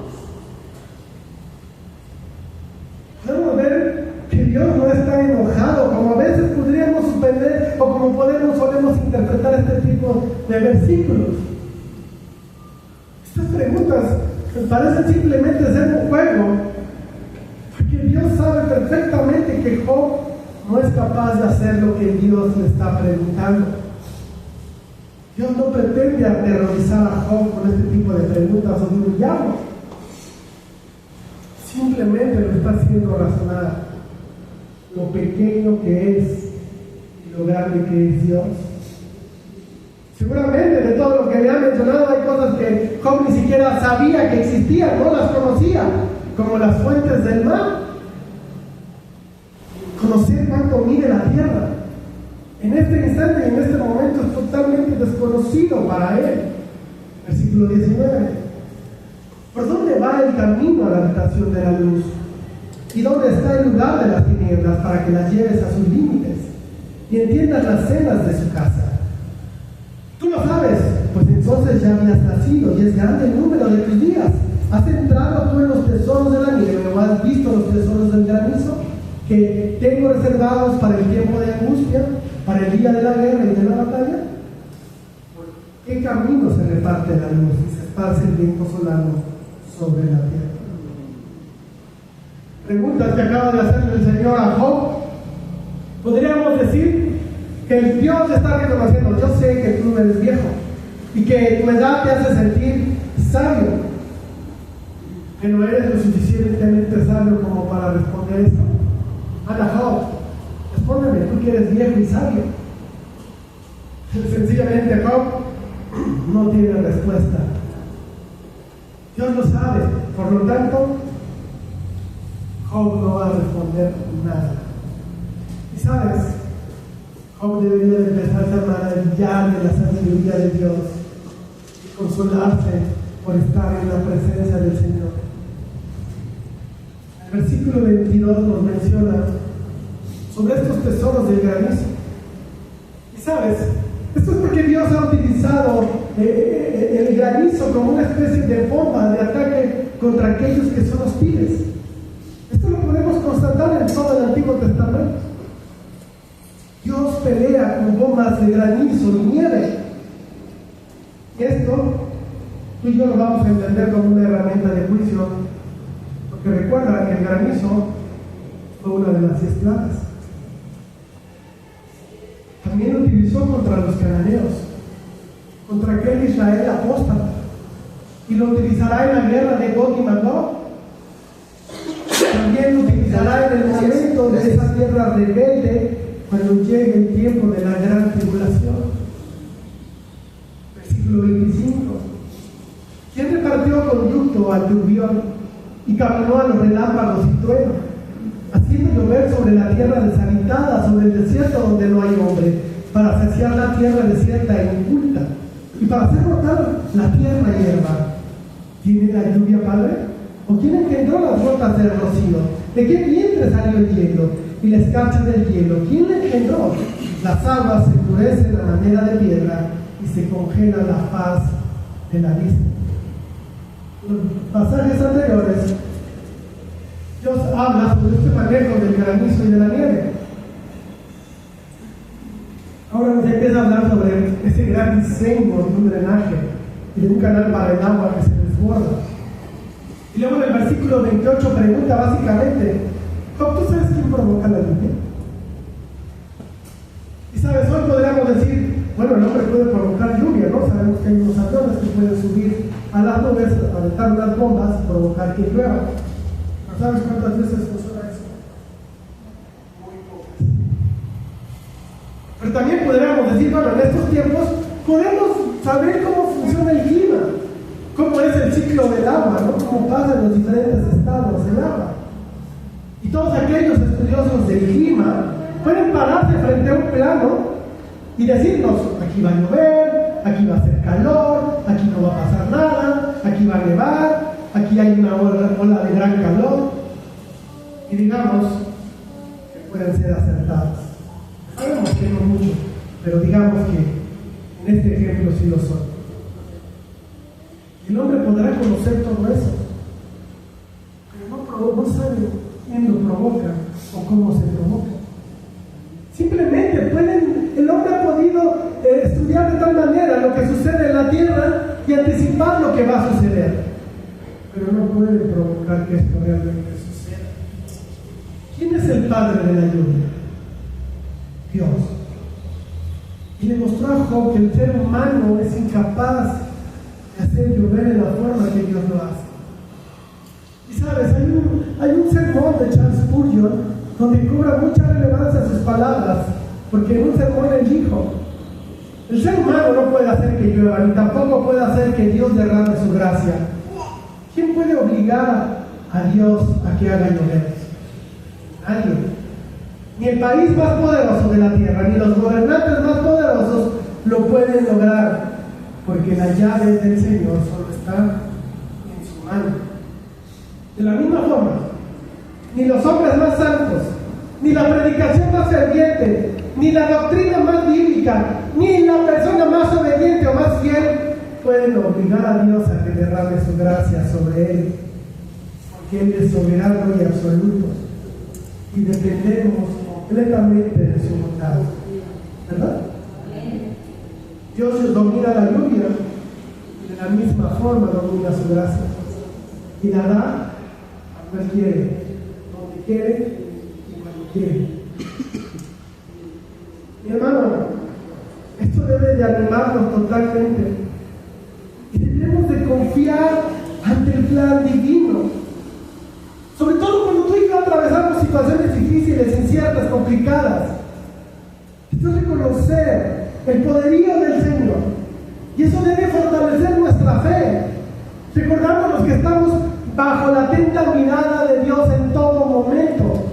Podemos ver que Dios no está enojado, como a veces podríamos suspender o como solemos interpretar este tipo de versículos. Estas preguntas parecen simplemente ser un juego, porque Dios sabe perfectamente que Job no es capaz de hacer lo que Dios le está preguntando. Dios no pretende aterrorizar a Job con este tipo de preguntas o de humillarlo. Simplemente lo está haciendo razonar lo pequeño que es y lo grande que es Dios. Seguramente de todo lo que me ha mencionado hay cosas que Job ni siquiera sabía que existían, no las conocía, como las fuentes del mar. Conocer cuánto mide la tierra. En este instante y en este momento es totalmente desconocido para él. Versículo 19. ¿Por dónde va el camino a la habitación de la luz? ¿Y dónde está el lugar de las tinieblas para que las lleves a sus límites y entiendas las cenas de su casa? Tú lo sabes, pues en entonces ya habías nacido y es grande el número de tus días. ¿Has entrado tú en los tesoros de la nieve o has visto los tesoros del granizo que tengo reservados para el tiempo de angustia, para el día de la guerra y de la batalla? ¿Por qué camino se reparte la luz y se esparce el viento solano sobre la tierra? Preguntas que acaba de hacerle el Señor a Job. Podríamos decir que el Dios está reconociendo: yo sé que tú eres viejo y que tu edad te hace sentir sabio, que no eres lo suficientemente sabio como para responder esto. Anda, Job, respóndeme, tú que eres viejo y sabio. Sencillamente Job no tiene respuesta. Dios lo sabe, por lo tanto Job no va a responder nada. Y sabes, Job debería de empezarse a maravillar de la sabiduría de Dios y consolarse por estar en la presencia del Señor. El versículo 22 nos menciona sobre estos tesoros del granizo. Y sabes, esto es porque Dios ha utilizado el granizo como una especie de bomba de ataque contra aquellos que son hostiles. Esto lo podemos constatar en todo el Antiguo Testamento. Dios pelea con bombas de granizo y nieve. Esto tú y yo lo vamos a entender como una herramienta de juicio, porque recuerda que el granizo fue una de las 10 plagas. También lo utilizó contra los cananeos, contra aquel Israel apóstata, y lo utilizará en la guerra de Gog y Magog. También lo utilizará en el momento de esa tierra rebelde, cuando llegue el tiempo de la gran tribulación. Versículo 25. ¿Quién repartió conducto al turbión y caminó a los relámpagos y truenos, haciendo llover sobre la tierra deshabitada, sobre el desierto donde no hay hombre, para saciar la tierra desierta e inculta, y para hacer brotar la tierra hierba? ¿Tiene la lluvia padre? ¿O quién engendró las gotas del rocío? ¿De qué vientre salió el hielo y la escarcha del hielo? ¿Quién le engendró? Las aguas se endurecen a manera de piedra y se congela la faz de la vista. En los pasajes anteriores, Dios habla sobre este manejo del granizo y de la nieve. Ahora nos empieza a hablar sobre ese gran diseño de un drenaje y de un canal para el agua que se desborda. Y luego en el versículo 28 pregunta básicamente: ¿tú sabes quién provoca la lluvia? Y sabes, hoy podríamos decir, bueno, el hombre puede provocar lluvia, ¿no? Sabemos que hay unos aviones que pueden subir a las nubes, aventar unas bombas y provocar que llueva. ¿No sabes cuántas veces funciona eso? Muy pocas. Pero también podríamos decir, bueno, en estos tiempos podemos saber cómo funciona el clima, cómo es el ciclo del agua, ¿no? Cómo pasa en los diferentes estados del agua. Y todos aquellos estudiosos del clima pueden pararse frente a un plano y decirnos: aquí va a llover, aquí va a hacer calor, aquí no va a pasar nada, aquí va a nevar, aquí hay una ola de gran calor. Y digamos que pueden ser acertados. Sabemos que no mucho, pero digamos que en este ejemplo sí lo son. El hombre podrá conocer todo eso, pero no sabe quién lo provoca o cómo se provoca. Simplemente el hombre ha podido estudiar de tal manera lo que sucede en la tierra y anticipar lo que va a suceder, pero no puede provocar que esto realmente suceda. ¿Quién es el padre de la lluvia? Dios. Y le mostró a Job que el ser humano es incapaz de hacer llover en la forma que Dios lo hace. Y sabes, hay un sermón de Charles Spurgeon donde cobra mucha relevancia sus palabras, porque en un sermón él dijo: el ser humano no puede hacer que llueva, ni tampoco puede hacer que Dios derrame su gracia. ¿Quién puede obligar a Dios a que haga llover? Nadie. Ni el país más poderoso de la tierra, ni los gobernantes más poderosos lo pueden lograr, porque la llave del Señor solo está en su mano. De la misma forma, ni los hombres más santos, ni la predicación más ferviente, ni la doctrina más bíblica, ni la persona más obediente o más fiel pueden obligar a Dios a que derrame su gracia sobre él, porque Él es soberano y absoluto, y dependemos completamente de su bondad, ¿verdad? Dios domina la lluvia, y de la misma forma domina su gracia, y la da cuando Él quiere, donde quiere y cuando quiere. Mi hermano, esto debe de animarnos totalmente, y debemos de confiar ante el plan divino, sobre todo cuando tú y yo atravesamos situaciones difíciles, inciertas, complicadas. Esto es reconocer el poderío del Señor, y eso debe fortalecer nuestra fe, recordándonos que estamos bajo la atenta mirada de Dios en todo momento.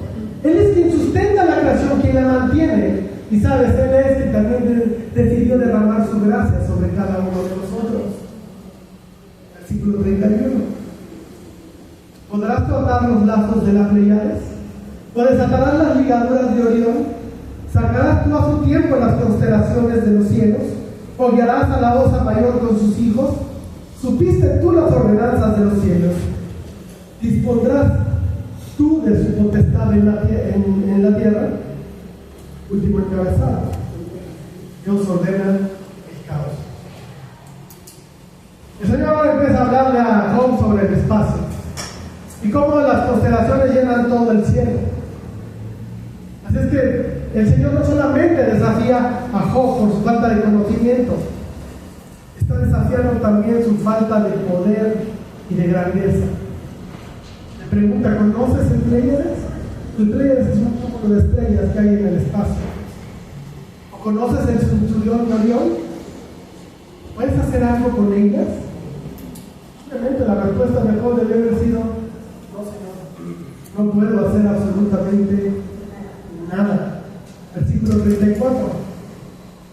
Él es quien sustenta la creación, quien la mantiene, y sabes, Él es quien también decidió derramar su gracia sobre cada uno de nosotros. Versículo 31. ¿Podrás cortar los lazos de las Pleiades? ¿O desatarás las ligaduras de Orión? ¿Sacarás tú a su tiempo las constelaciones de los cielos? ¿O guiarás a la osa mayor con sus hijos? ¿Supiste tú las ordenanzas de los cielos? ¿Dispondrás tú de su potestad en la tierra? Último encabezado. Dios ordena el caos. El Señor ahora empieza a hablarle a Job sobre el espacio y cómo las constelaciones llenan todo el cielo. Así es que el Señor no solamente desafía a Job por su falta de conocimiento, está desafiando también su falta de poder y de grandeza. Le pregunta, ¿conoces el Pleiades? El Pleiades es un cúmulo de estrellas que hay en el espacio. ¿O conoces el centurión de Orión? ¿Puedes hacer algo con ellas? Obviamente la respuesta mejor debe haber sido: no, Señor, no puedo hacer absolutamente nada. Versículo 34.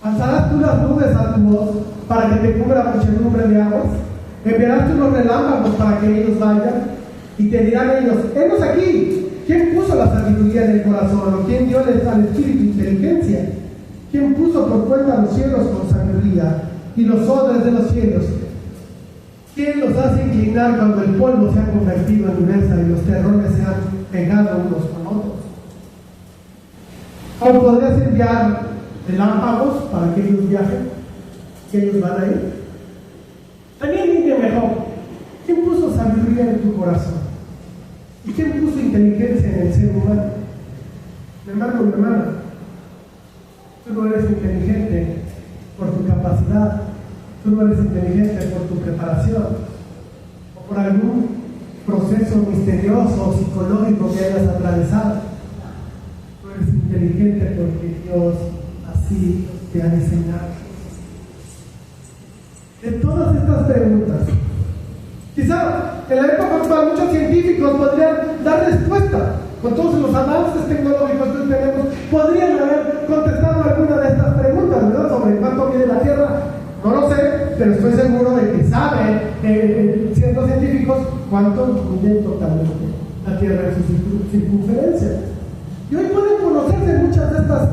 ¿Alzarás tú las nubes a tu voz para que te cubra muchedumbre de aguas? ¿Enviarás tú los relámpagos para que ellos vayan? Y te dirán ellos: henos aquí. ¿Quién puso la sabiduría en el corazón? ¿O quién dio al espíritu inteligencia? ¿Quién puso por cuenta los cielos con sabiduría y los odres de los cielos? ¿Quién los hace inclinar cuando el polvo se ha convertido en dureza y los terrones se han pegado unos con otros? ¿O podrías enviar relámpagos para que ellos viajen? ¿Que ellos van a ir? También dime mejor, ¿quién puso sabiduría en tu corazón? ¿Y quién puso inteligencia en el ser humano? Mi hermano, mi hermana, tú no eres inteligente por tu capacidad, tú no eres inteligente por tu preparación o por algún proceso misterioso o psicológico que hayas atravesado. Tú eres inteligente porque Dios así te ha diseñado. De todas estas preguntas, quizá en la época actual muchos científicos podrían dar respuesta. Con todos los avances tecnológicos que tenemos, podrían haber contestado alguna de estas preguntas, ¿verdad? Sobre cuánto mide la Tierra. No lo sé, pero estoy seguro de que saben ciertos científicos cuánto mide totalmente la Tierra en su circunferencia. Y hoy pueden conocerse muchas de estas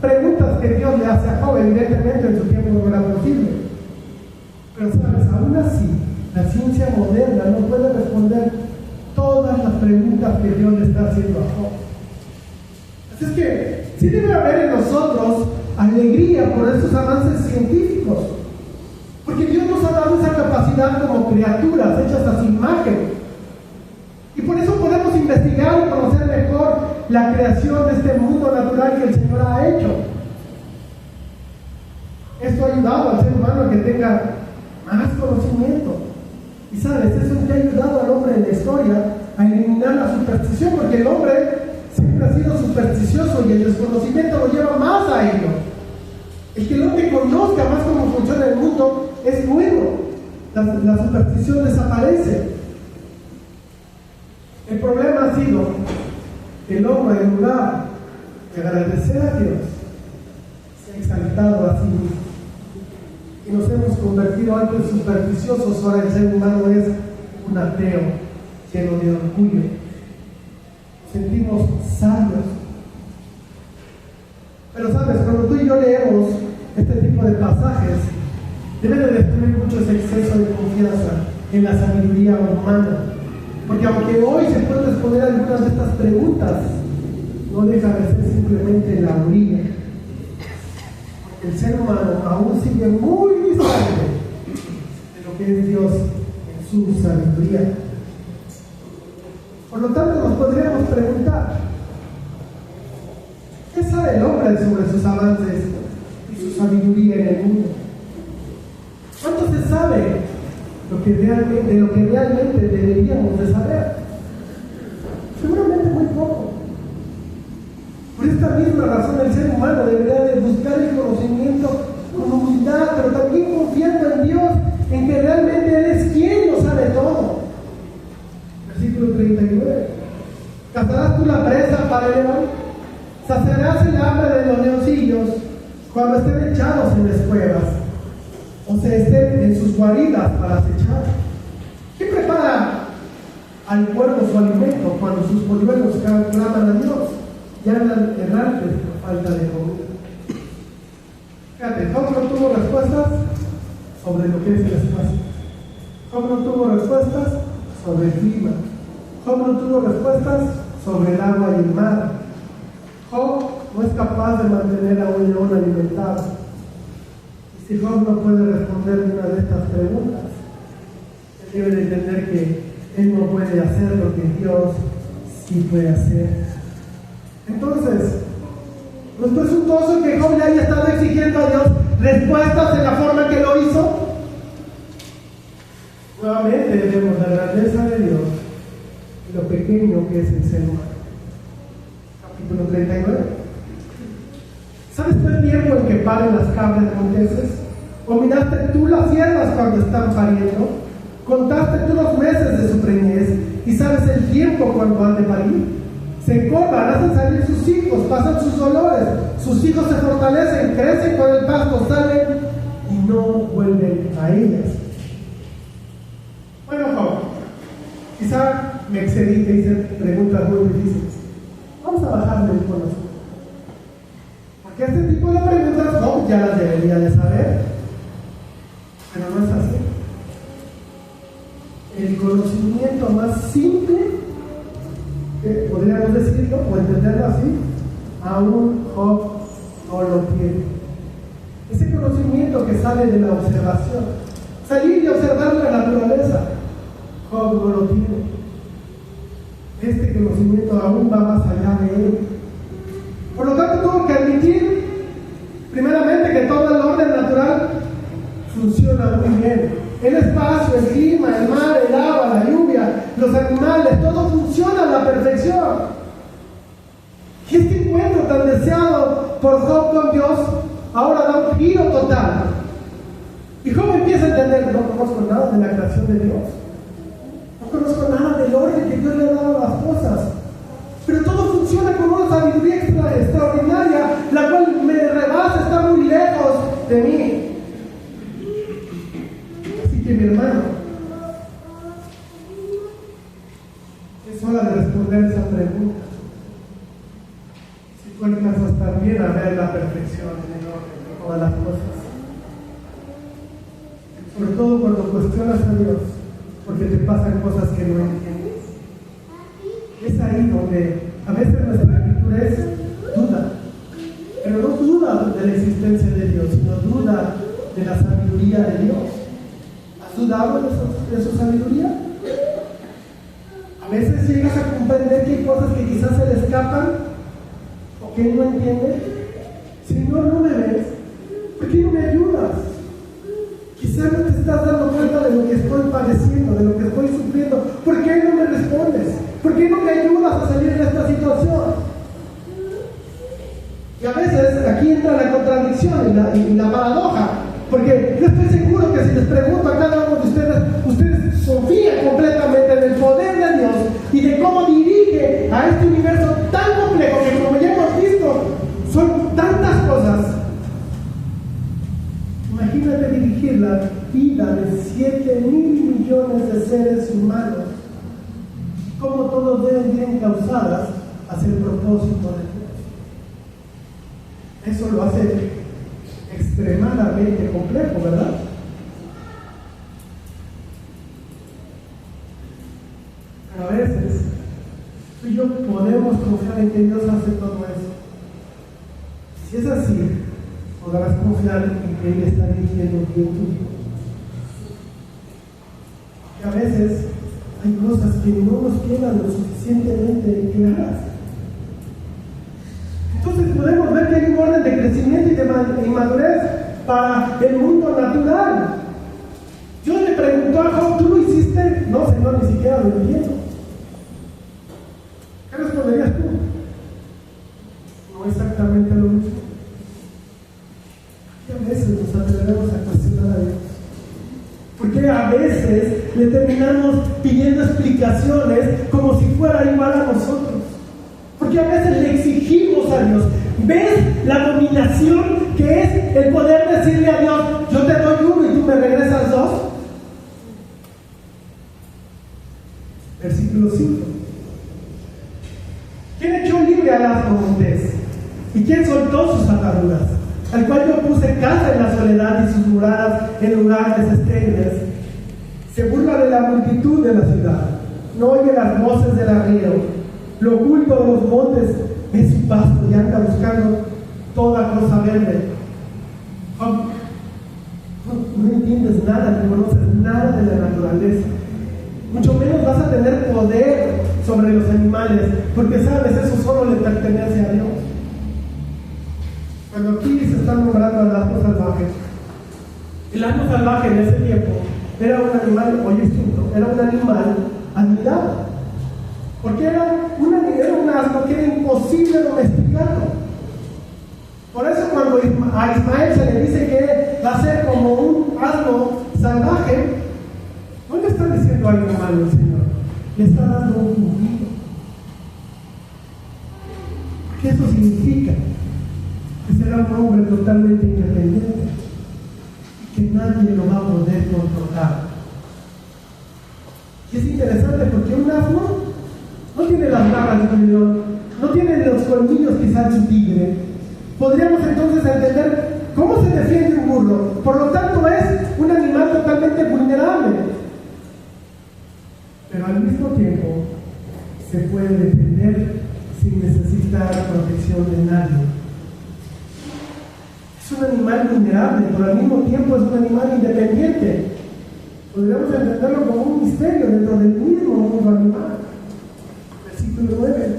preguntas que Dios le hace a Job. Evidentemente en su tiempo no era posible. Pero sabes, aún así, la ciencia moderna no puede responder todas las preguntas que Dios le está haciendo a Job. Así es que sí debe haber en nosotros alegría por estos avances científicos, porque Dios nos ha dado esa capacidad como criaturas hechas a su imagen, y por eso podemos investigar y conocer mejor la creación de este mundo natural que el Señor ha hecho. Esto ha ayudado al ser humano a que tenga más conocimiento. Y sabes, eso es que ha ayudado al hombre en la historia a eliminar la superstición, porque el hombre siempre ha sido supersticioso y el desconocimiento lo lleva más a ello. El que el hombre conozca más cómo funciona el mundo es bueno. La superstición desaparece. El problema ha sido que el hombre, en lugar de agradecer a Dios, se ha exaltado a sí mismo. Y nos hemos convertido antes supersticiosos. Ahora el ser humano es un ateo lleno de orgullo. Nos sentimos sabios. Pero sabes, cuando tú y yo leemos este tipo de pasajes, debe de destruir mucho ese exceso de confianza en la sabiduría humana. Porque aunque hoy se pueden responder algunas de estas preguntas, no deja de ser simplemente la orilla. Porque el ser humano aún sigue muy distante de lo que es Dios en su sabiduría. Por lo tanto, nos podríamos preguntar, ¿qué sabe el hombre sobre sus avances y su sabiduría en el mundo? ¿Cuánto se sabe de lo que realmente deberíamos de saber? Seguramente muy poco. Por esta misma razón el ser humano debería de buscar el conocimiento con humildad, pero también confiando en Dios, en que realmente Él es quien lo sabe todo. Versículo 39. ¿Cazarás tú la presa para el león? ¿Saciarás el hambre de los leoncillos cuando estén echados en las cuevas o se estén en sus guaridas para acechar? ¿Quién prepara al cuervo su alimento cuando sus polluelos claman a Dios y andan errantes por falta de comida? Fíjate, Job no tuvo respuestas sobre lo que es el espacio. Job no tuvo respuestas sobre el clima. Job no tuvo respuestas sobre el agua y el mar. Job no es capaz de mantener a un león alimentado. Y si Job no puede responder una de estas preguntas, él debe de entender que él no puede hacer lo que Dios sí puede hacer. Entonces, ¿no es presuntuoso que Job le haya estado exigiendo a Dios respuestas de la forma que lo hizo? Nuevamente debemos la grandeza de Dios y lo pequeño que es el ser humano. Capítulo 39. ¿Sabes tú el tiempo en que paren las cabras monteses? ¿O miraste tú las ciervas cuando están pariendo? ¿Contaste tú los meses de su preñez? ¿Y sabes el tiempo cuando han de parir? Se encorvan, hacen salir sus hijos, pasan sus dolores, sus hijos se fortalecen, crecen con el pasto, salen y no vuelven a ellas. Bueno, Job, quizá me excedí, te hice preguntas muy difíciles. Vamos a bajarle el conocimiento. Porque este tipo de preguntas Job ya las debería de saber, pero no es así. El conocimiento más simple, podríamos decirlo o entenderlo así, aún Job no lo tiene. Ese conocimiento que sale de la observación, salir y observar la naturaleza, Job no lo tiene. Este conocimiento aún va más allá de él. Por lo tanto, tuvo que admitir, primeramente, que todo el orden natural funciona muy bien. El espacio, el clima, el mar, el agua, la lluvia, los animales, todo funciona a la perfección. Y este encuentro tan deseado por Job con Dios ahora da un giro total. Y Job empieza a entender: no conozco nada de la creación de Dios, no conozco nada del orden que Dios le ha dado a las cosas, pero todo funciona con una sabiduría extraordinaria, la cual me rebasa, está muy lejos de mí. Mi hermano, es hora de responder esa pregunta. Si tú alcanzas también a ver la perfección en el orden de todas las cosas, sobre todo cuando cuestionas a Dios porque te pasan cosas que no entiendes, es ahí donde a veces nuestra actitud es duda, pero no duda de la existencia de Dios, sino duda de la sabiduría de Dios. ¿Dudado de su sabiduría? A veces llegas a comprender que hay cosas que quizás se le escapan o que no entiende. Señor, no me ves, ¿por qué no me ayudas? Quizás no te estás dando cuenta de lo que estoy padeciendo, de lo que estoy sufriendo. ¿Por qué no me respondes? ¿Por qué no me ayudas a salir de esta situación? Y a veces aquí entra la contradicción y la paradoja. Porque yo estoy seguro que si les pregunto a cada uno de ustedes confían completamente en el poder de Dios y de cómo dirige a este universo tan complejo que, como ya hemos visto, son tantas cosas. Imagínate dirigir la vida de 7,000 millones de seres humanos, cómo todos deben ir encausadas hacia el propósito de Dios. Eso lo hace extremadamente complejo, ¿verdad? Pero a veces, tú y yo podemos confiar en que Dios hace todo eso. Si es así, podrás confiar en que Él está dirigiendo bien tu vida. Y a veces hay cosas que no nos quedan lo suficientemente claras. Entonces podemos ver que hay un orden de crecimiento y de madurez para el mundo natural. Dios le preguntó a Job, ¿tú lo hiciste? No, Señor, ni siquiera lo entiendo. ¿Qué responderías tú? No exactamente lo mismo. Y a veces nos atrevemos a cuestionar a Dios. Porque a veces le terminamos pidiendo explicaciones como si fuera igual a nosotros. Porque a veces le exigimos a Dios. ¿Ves la dominación que es el poder decirle a Dios, yo te doy uno y tú me regresas dos? Versículo 5. ¿Quién echó libre al asno montés? ¿Y quién soltó sus ataduras? Al cual yo puse casa en la soledad y sus muradas en lugares estériles. Se burla de la multitud de la ciudad, no oye las voces del arriero. Lo oculto de los montes es su pasto y anda buscando toda cosa verde. No entiendes nada, no conoces nada de la naturaleza. Mucho menos vas a tener poder sobre los animales, porque sabes, eso solo le pertenece a Dios. Cuando aquí se están nombrando al asno salvaje, el asno salvaje en ese tiempo era un animal, oye esto, era un animal admirado. Porque era un asno que era imposible domesticarlo. Por eso cuando a Ismael se le dice que va a ser como un asno salvaje, no le está diciendo algo malo el Señor, le está dando un cumplido. ¿Qué eso significa? Que será un hombre totalmente independiente y que nadie lo va a poder controlar. Y es interesante porque un asno no tiene las garras de un león, no tiene los colmillos quizás de un tigre. Podríamos entonces entender cómo se defiende un burro. Por lo tanto es un animal totalmente vulnerable. Pero al mismo tiempo se puede defender sin necesitar protección de nadie. Es un animal vulnerable, pero al mismo tiempo es un animal independiente. Podríamos entenderlo como un misterio dentro del mismo mundo animal. Versículo 9.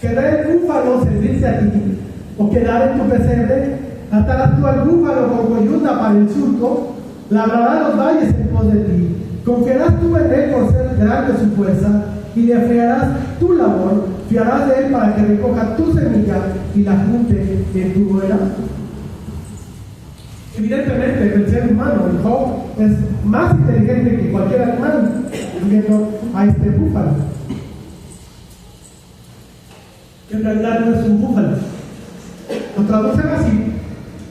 ¿Quedará el búfalo servirse a ti? ¿O quedar en tu pesebre? Atarás tú al búfalo con coyunda para el surco, labrará los valles en pos de ti. Confiarás tú en él por ser grande su fuerza, y le fiarás tu labor, fiarás de él para que recoja tu semilla y la junte en tu hoguera. Evidentemente, el ser humano, el Job, es más inteligente que cualquier animal, viendo a este búfalo. Que en realidad no es un búfalo. Lo traducen así,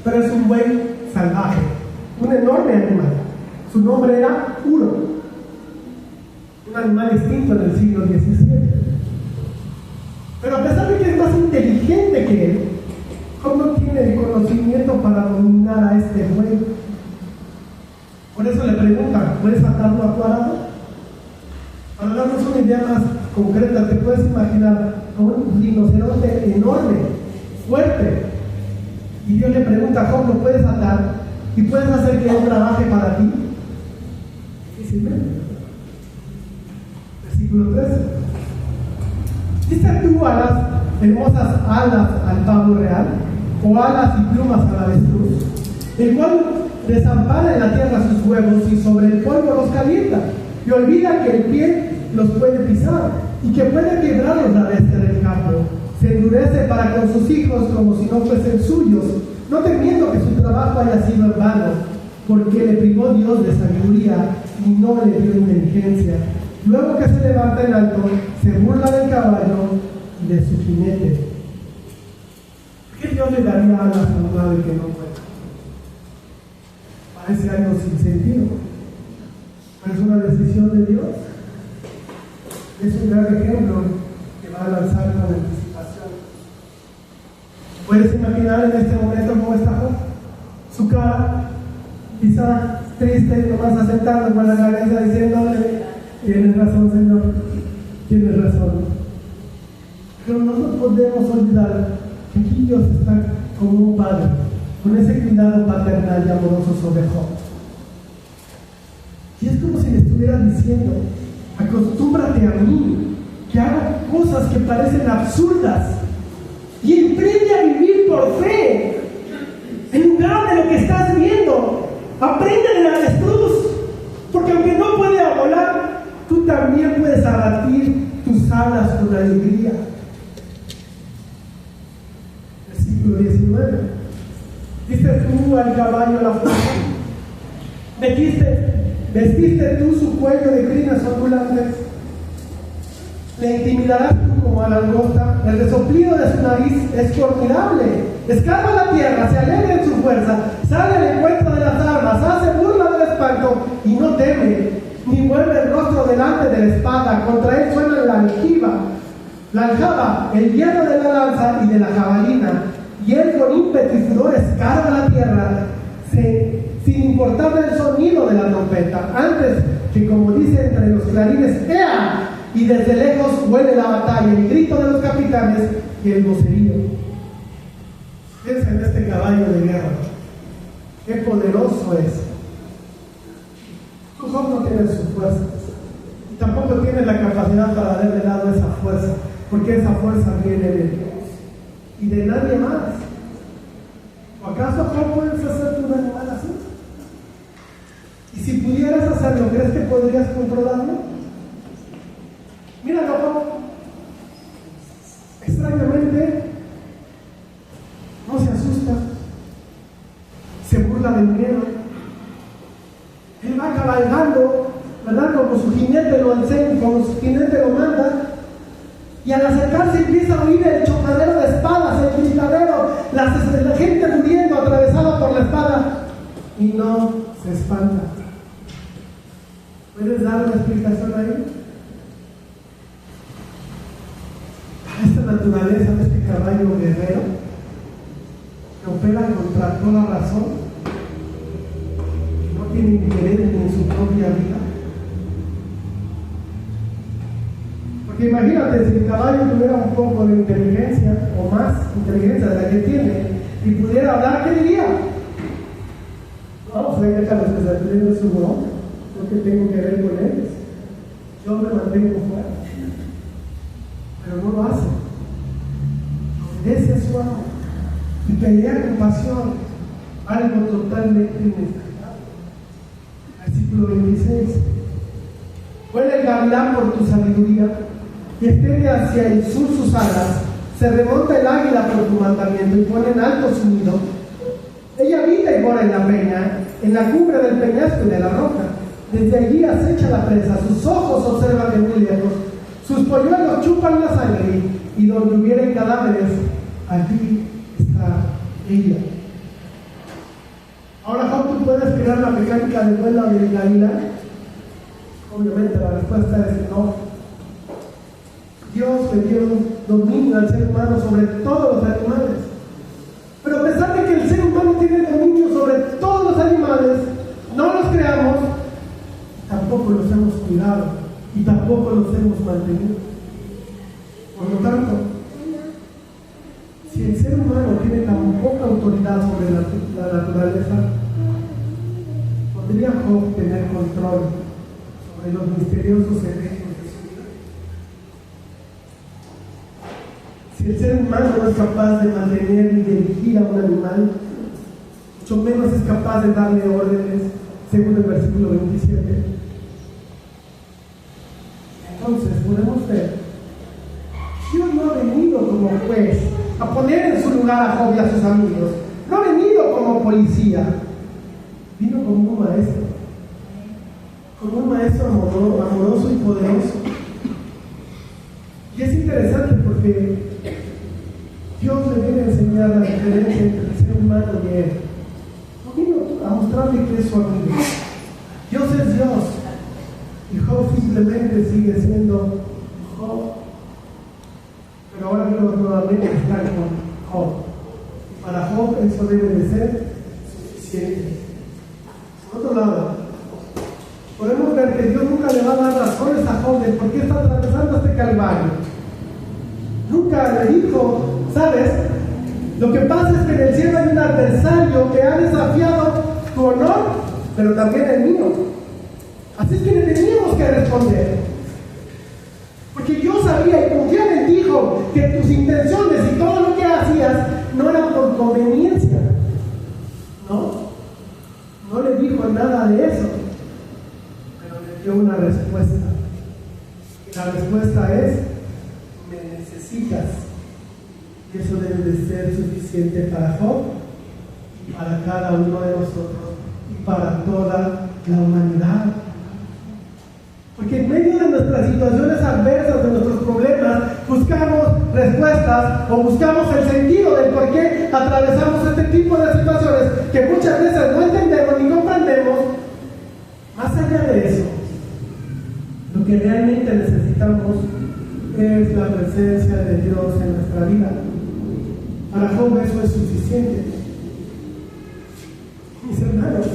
pero es un buey salvaje, un enorme animal. Su nombre era Uro, un animal extinto en el siglo XVII. Pero a pesar de que es más inteligente que él, Job no tiene el conocimiento para dominar a este buey. Por eso le preguntan, ¿puedes atarlo a tu arado? Para darnos una idea más concreta, te puedes imaginar a un rinoceronte enorme, fuerte, y Dios le pregunta a Job, ¿lo puedes atar? ¿Y puedes hacer que él trabaje para ti? Difícilmente. Versículo 13. ¿Diste tú a las hermosas alas al pavo real? ¿O alas y plumas al avestruz? El cual desampara en la tierra sus huevos y sobre el polvo los calienta, y olvida que el pie los puede pisar y que puede quebrarlos la bestia del campo. Se endurece para con sus hijos como si no fuesen suyos, no temiendo que su trabajo haya sido en vano, porque le privó Dios de sabiduría y no le dio inteligencia. Luego que se levanta en alto, se burla del caballo y de su jinete. ¿Por qué Dios le daría alas a un ave que no puede? Parece algo sin sentido, pero es una decisión de Dios. Es un gran ejemplo que va a lanzar con anticipación. ¿Puedes imaginar en este momento cómo está Job? Su cara, quizá triste, nomás asentado con la cabeza diciéndole, tienes razón, Señor, Tienes razón. Pero no nos podemos olvidar que aquí Dios está como un padre, con ese cuidado paternal y amoroso sobre Job. Y es como si le estuviera diciendo: acostúmbrate a mí, que hago cosas que parecen absurdas, y emprende a vivir por fe, en lugar de lo que estás viendo. Aprende del avestruz, porque aunque no puede volar, tú también puedes abatir tus alas con alegría. Versículo 19. Diste tú al caballo la fuerza, vestiste tú su cuello de crines ondulantes, le intimidarás tú como a la langosta, el resoplido de su nariz es formidable, escarba la tierra, se alegra en su fuerza, sale al encuentro de las armas, hace burla del espanto y no teme, ni vuelve el rostro delante de la espada, contra él suena la aljaba, el hierro de la lanza y de la jabalina, y él con ímpetu y furor escarba la tierra, sin importarle el sonido de la trompeta, antes que, como dice entre los clarines, ¡ea! Y desde lejos huele la batalla, el grito de los capitanes y el vocerío. Piensa en este caballo de guerra, qué poderoso es. Tu Job no tiene sus fuerzas, y tampoco tiene la capacidad para dar de lado esa fuerza, porque esa fuerza viene de Dios y de nadie más. ¿O acaso Job puedes hacer tu animal así? Y si pudieras hacerlo, ¿crees que podrías controlarlo? Míralo, Job. Extrañamente no se asusta, se burla del miedo. Él va cabalgando, ¿verdad? Como su jinete lo enseña, como su jinete lo manda. Y al acercarse empieza a oír el chocadero de espadas, el gritadero, la gente muriendo atravesada por la espada, y no se espanta. ¿Puedes dar una explicación ahí? A esta naturaleza de este caballo guerrero que opera contra toda razón, que no tiene interés ni en su propia vida. Porque imagínate si el caballo tuviera un poco de inteligencia, o más inteligencia de la que tiene, y pudiera hablar, ¿qué diría? No, pues déjalo que se atiende su nombre, lo que tengo que ver con ellos. Yo me mantengo fuera. Pero no lo hace. Obedece a su amo y pelea con pasión, algo totalmente inexplicable. Versículo 26. Vuela el gavilán por tu sabiduría, y extiende hacia el sur sus alas, se remonta el águila por tu mandamiento y pone en alto su nido. Ella habita y mora en la peña, en la cumbre del peñasco y de la roca. Desde allí acecha la presa, sus ojos observan de muy lejos, sus polluelos chupan la sangre, y donde hubieren cadáveres, allí está ella. Ahora, Job, ¿tú puedes crear la mecánica de vuelo del gavilán? Obviamente la respuesta es no. Dios le dio dominio al ser humano sobre todos los animales. Pero a pesar de que el ser humano tiene dominio sobre todos los animales, no los creamos, tampoco los hemos cuidado y tampoco los hemos mantenido. Por lo tanto, si el ser humano tiene tan poca autoridad sobre la naturaleza, ¿podría Job tener control sobre los misteriosos eventos de su vida? Si el ser humano no es capaz de mantener y dirigir a un animal, mucho menos es capaz de darle órdenes, según el versículo 27. Entonces podemos ver, Dios no ha venido como juez a poner en su lugar a Job y a sus amigos, no ha venido como policía, vino como un maestro amoroso y poderoso. Y es interesante porque Dios le viene a enseñar la diferencia entre el ser humano y él. No vino a mostrarle que es su amigo. Dios es Dios y Job simplemente sigue siendo Job. Pero ahora Dios nuevamente está con Job. Y para Job eso debe de ser suficiente. Por otro lado, podemos ver que Dios nunca le va a dar razones a Job de por qué está atravesando este Calvario. Nunca le dijo, ¿sabes? Lo que pasa es que en el cielo hay un adversario que ha desafiado tu honor, pero también el mío. Así es que le teníamos que responder. Porque yo sabía y confiaba en ti, hijo, que tus intenciones y todo lo que hacías no eran por conveniencia. No le dijo nada de eso, pero le dio una respuesta. Y la respuesta es: me necesitas. Y eso debe de ser suficiente para Job y para cada uno de nosotros y para toda la humanidad. Porque en medio de nuestras situaciones adversas, de nuestros problemas, buscamos respuestas o buscamos el sentido del por qué atravesamos este tipo de situaciones que muchas veces no entendemos ni comprendemos. Más allá de eso, lo que realmente necesitamos es la presencia de Dios en nuestra vida. Para Job eso es suficiente. Mis hermanos,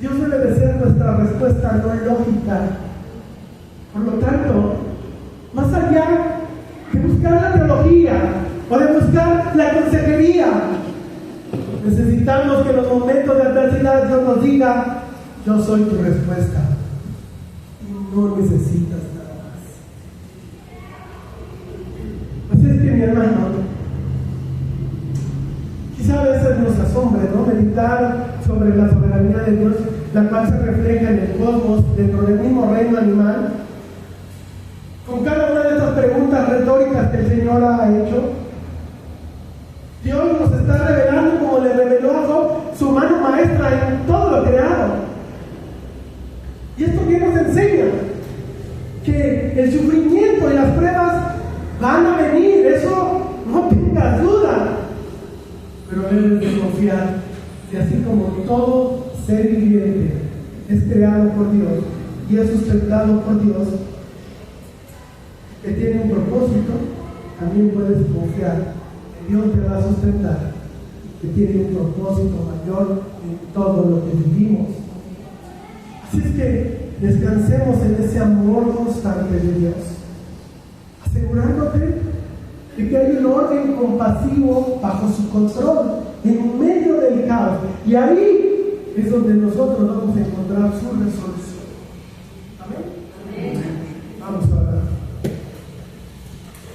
Dios debe de ser nuestra respuesta, no lógica. Por lo tanto, más allá de buscar la teología o de buscar la consejería, necesitamos que en los momentos de adversidad Dios nos diga: yo soy tu respuesta y no necesitas nada más. Así es que, mi hermano, quizá a veces nos asombre, ¿no?, meditar sobre la soberanía de Dios, la cual se refleja en el cosmos, dentro del mismo reino animal. Con cada una de estas preguntas retóricas que el Señor ha hecho, Dios nos está revelando, como le reveló a Job, su mano maestra en todo lo creado. Y esto que nos enseña, que el sufrimiento y las pruebas van a venir, eso no tengas duda. Pero debes de confiar que así como todo ser viviente es creado por Dios y es sustentado por Dios, que tiene un propósito, también puedes confiar que Dios te va a sustentar, que tiene un propósito mayor en todo lo que vivimos. Así es que descansemos en ese amor constante de Dios, asegurándote de que hay un orden compasivo bajo su control, en medio del caos. Y ahí es donde nosotros vamos a encontrar su resolución. Amén. Vamos a orar.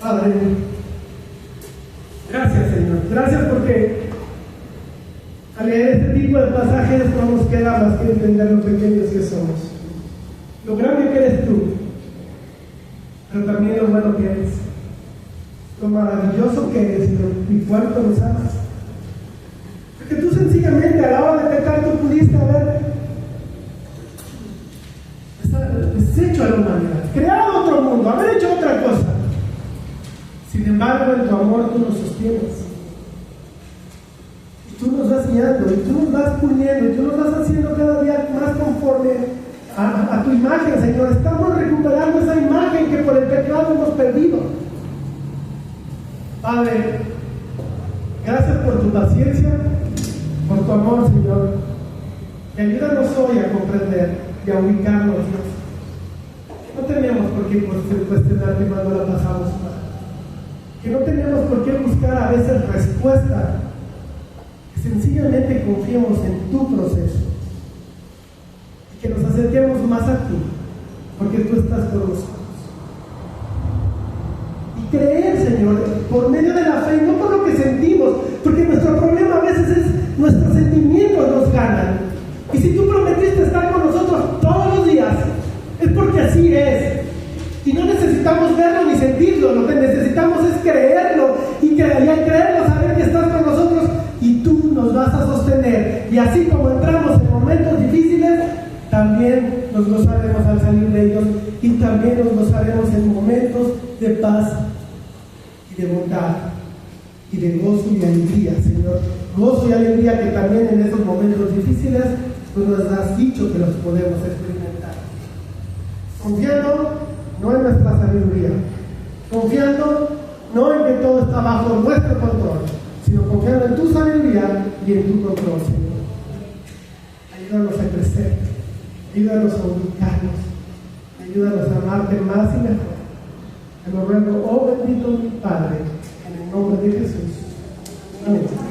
Padre, gracias, Señor. Gracias porque al leer este tipo de pasajes no nos queda más que entender lo pequeños que somos, lo grande que eres tú, pero también lo bueno que eres, lo maravilloso que eres y cuánto nos amas. Porque tú sencillamente a la hora de pecar tú pudiste haber deshecho a la humanidad, creado otro mundo, haber hecho otra cosa. Sin embargo, en tu amor tú nos sostienes. Y tú nos vas guiando, y tú nos vas puliendo, y tú nos vas haciendo cada día más conforme a tu imagen, Señor. Estamos recuperando esa imagen que por el pecado hemos perdido. Padre, gracias por tu paciencia, por tu amor, Señor. Y ayúdanos hoy a comprender y a ubicarnos, Dios. No tenemos por qué cuestionarte cuando la pasamos mal. Que no tenemos por qué buscar a veces respuesta. Que sencillamente confiemos en tu proceso. Y que nos acerquemos más a ti, porque tú estás con nosotros. Y creer, Señor, por medio de la fe, no por lo que sentimos, porque nuestro problema a veces es nuestros sentimientos nos ganan. Y si tú prometiste estar con nosotros todos los días, es porque así es. Y no necesitamos verlo ni sentirlo, lo que necesitamos es creerlo. Y al creerlo, saber que estás con nosotros y tú nos vas a sostener. Y así como entramos en momentos difíciles, también nos gozaremos al salir de ellos. Y también nos gozaremos en momentos de paz y de bondad y de gozo y alegría, Señor. Gozo y alegría que también en esos momentos difíciles tú nos has dicho que los podemos experimentar. Confiando no en nuestra sabiduría, confiando no en que todo está bajo nuestro control, sino confiando en tu sabiduría y en tu control, Señor. Ayúdanos a crecer, ayúdanos a ubicarnos, ayúdanos a amarte más y mejor. Te lo ruego, oh bendito mi Padre, en el nombre de Jesús. Amén.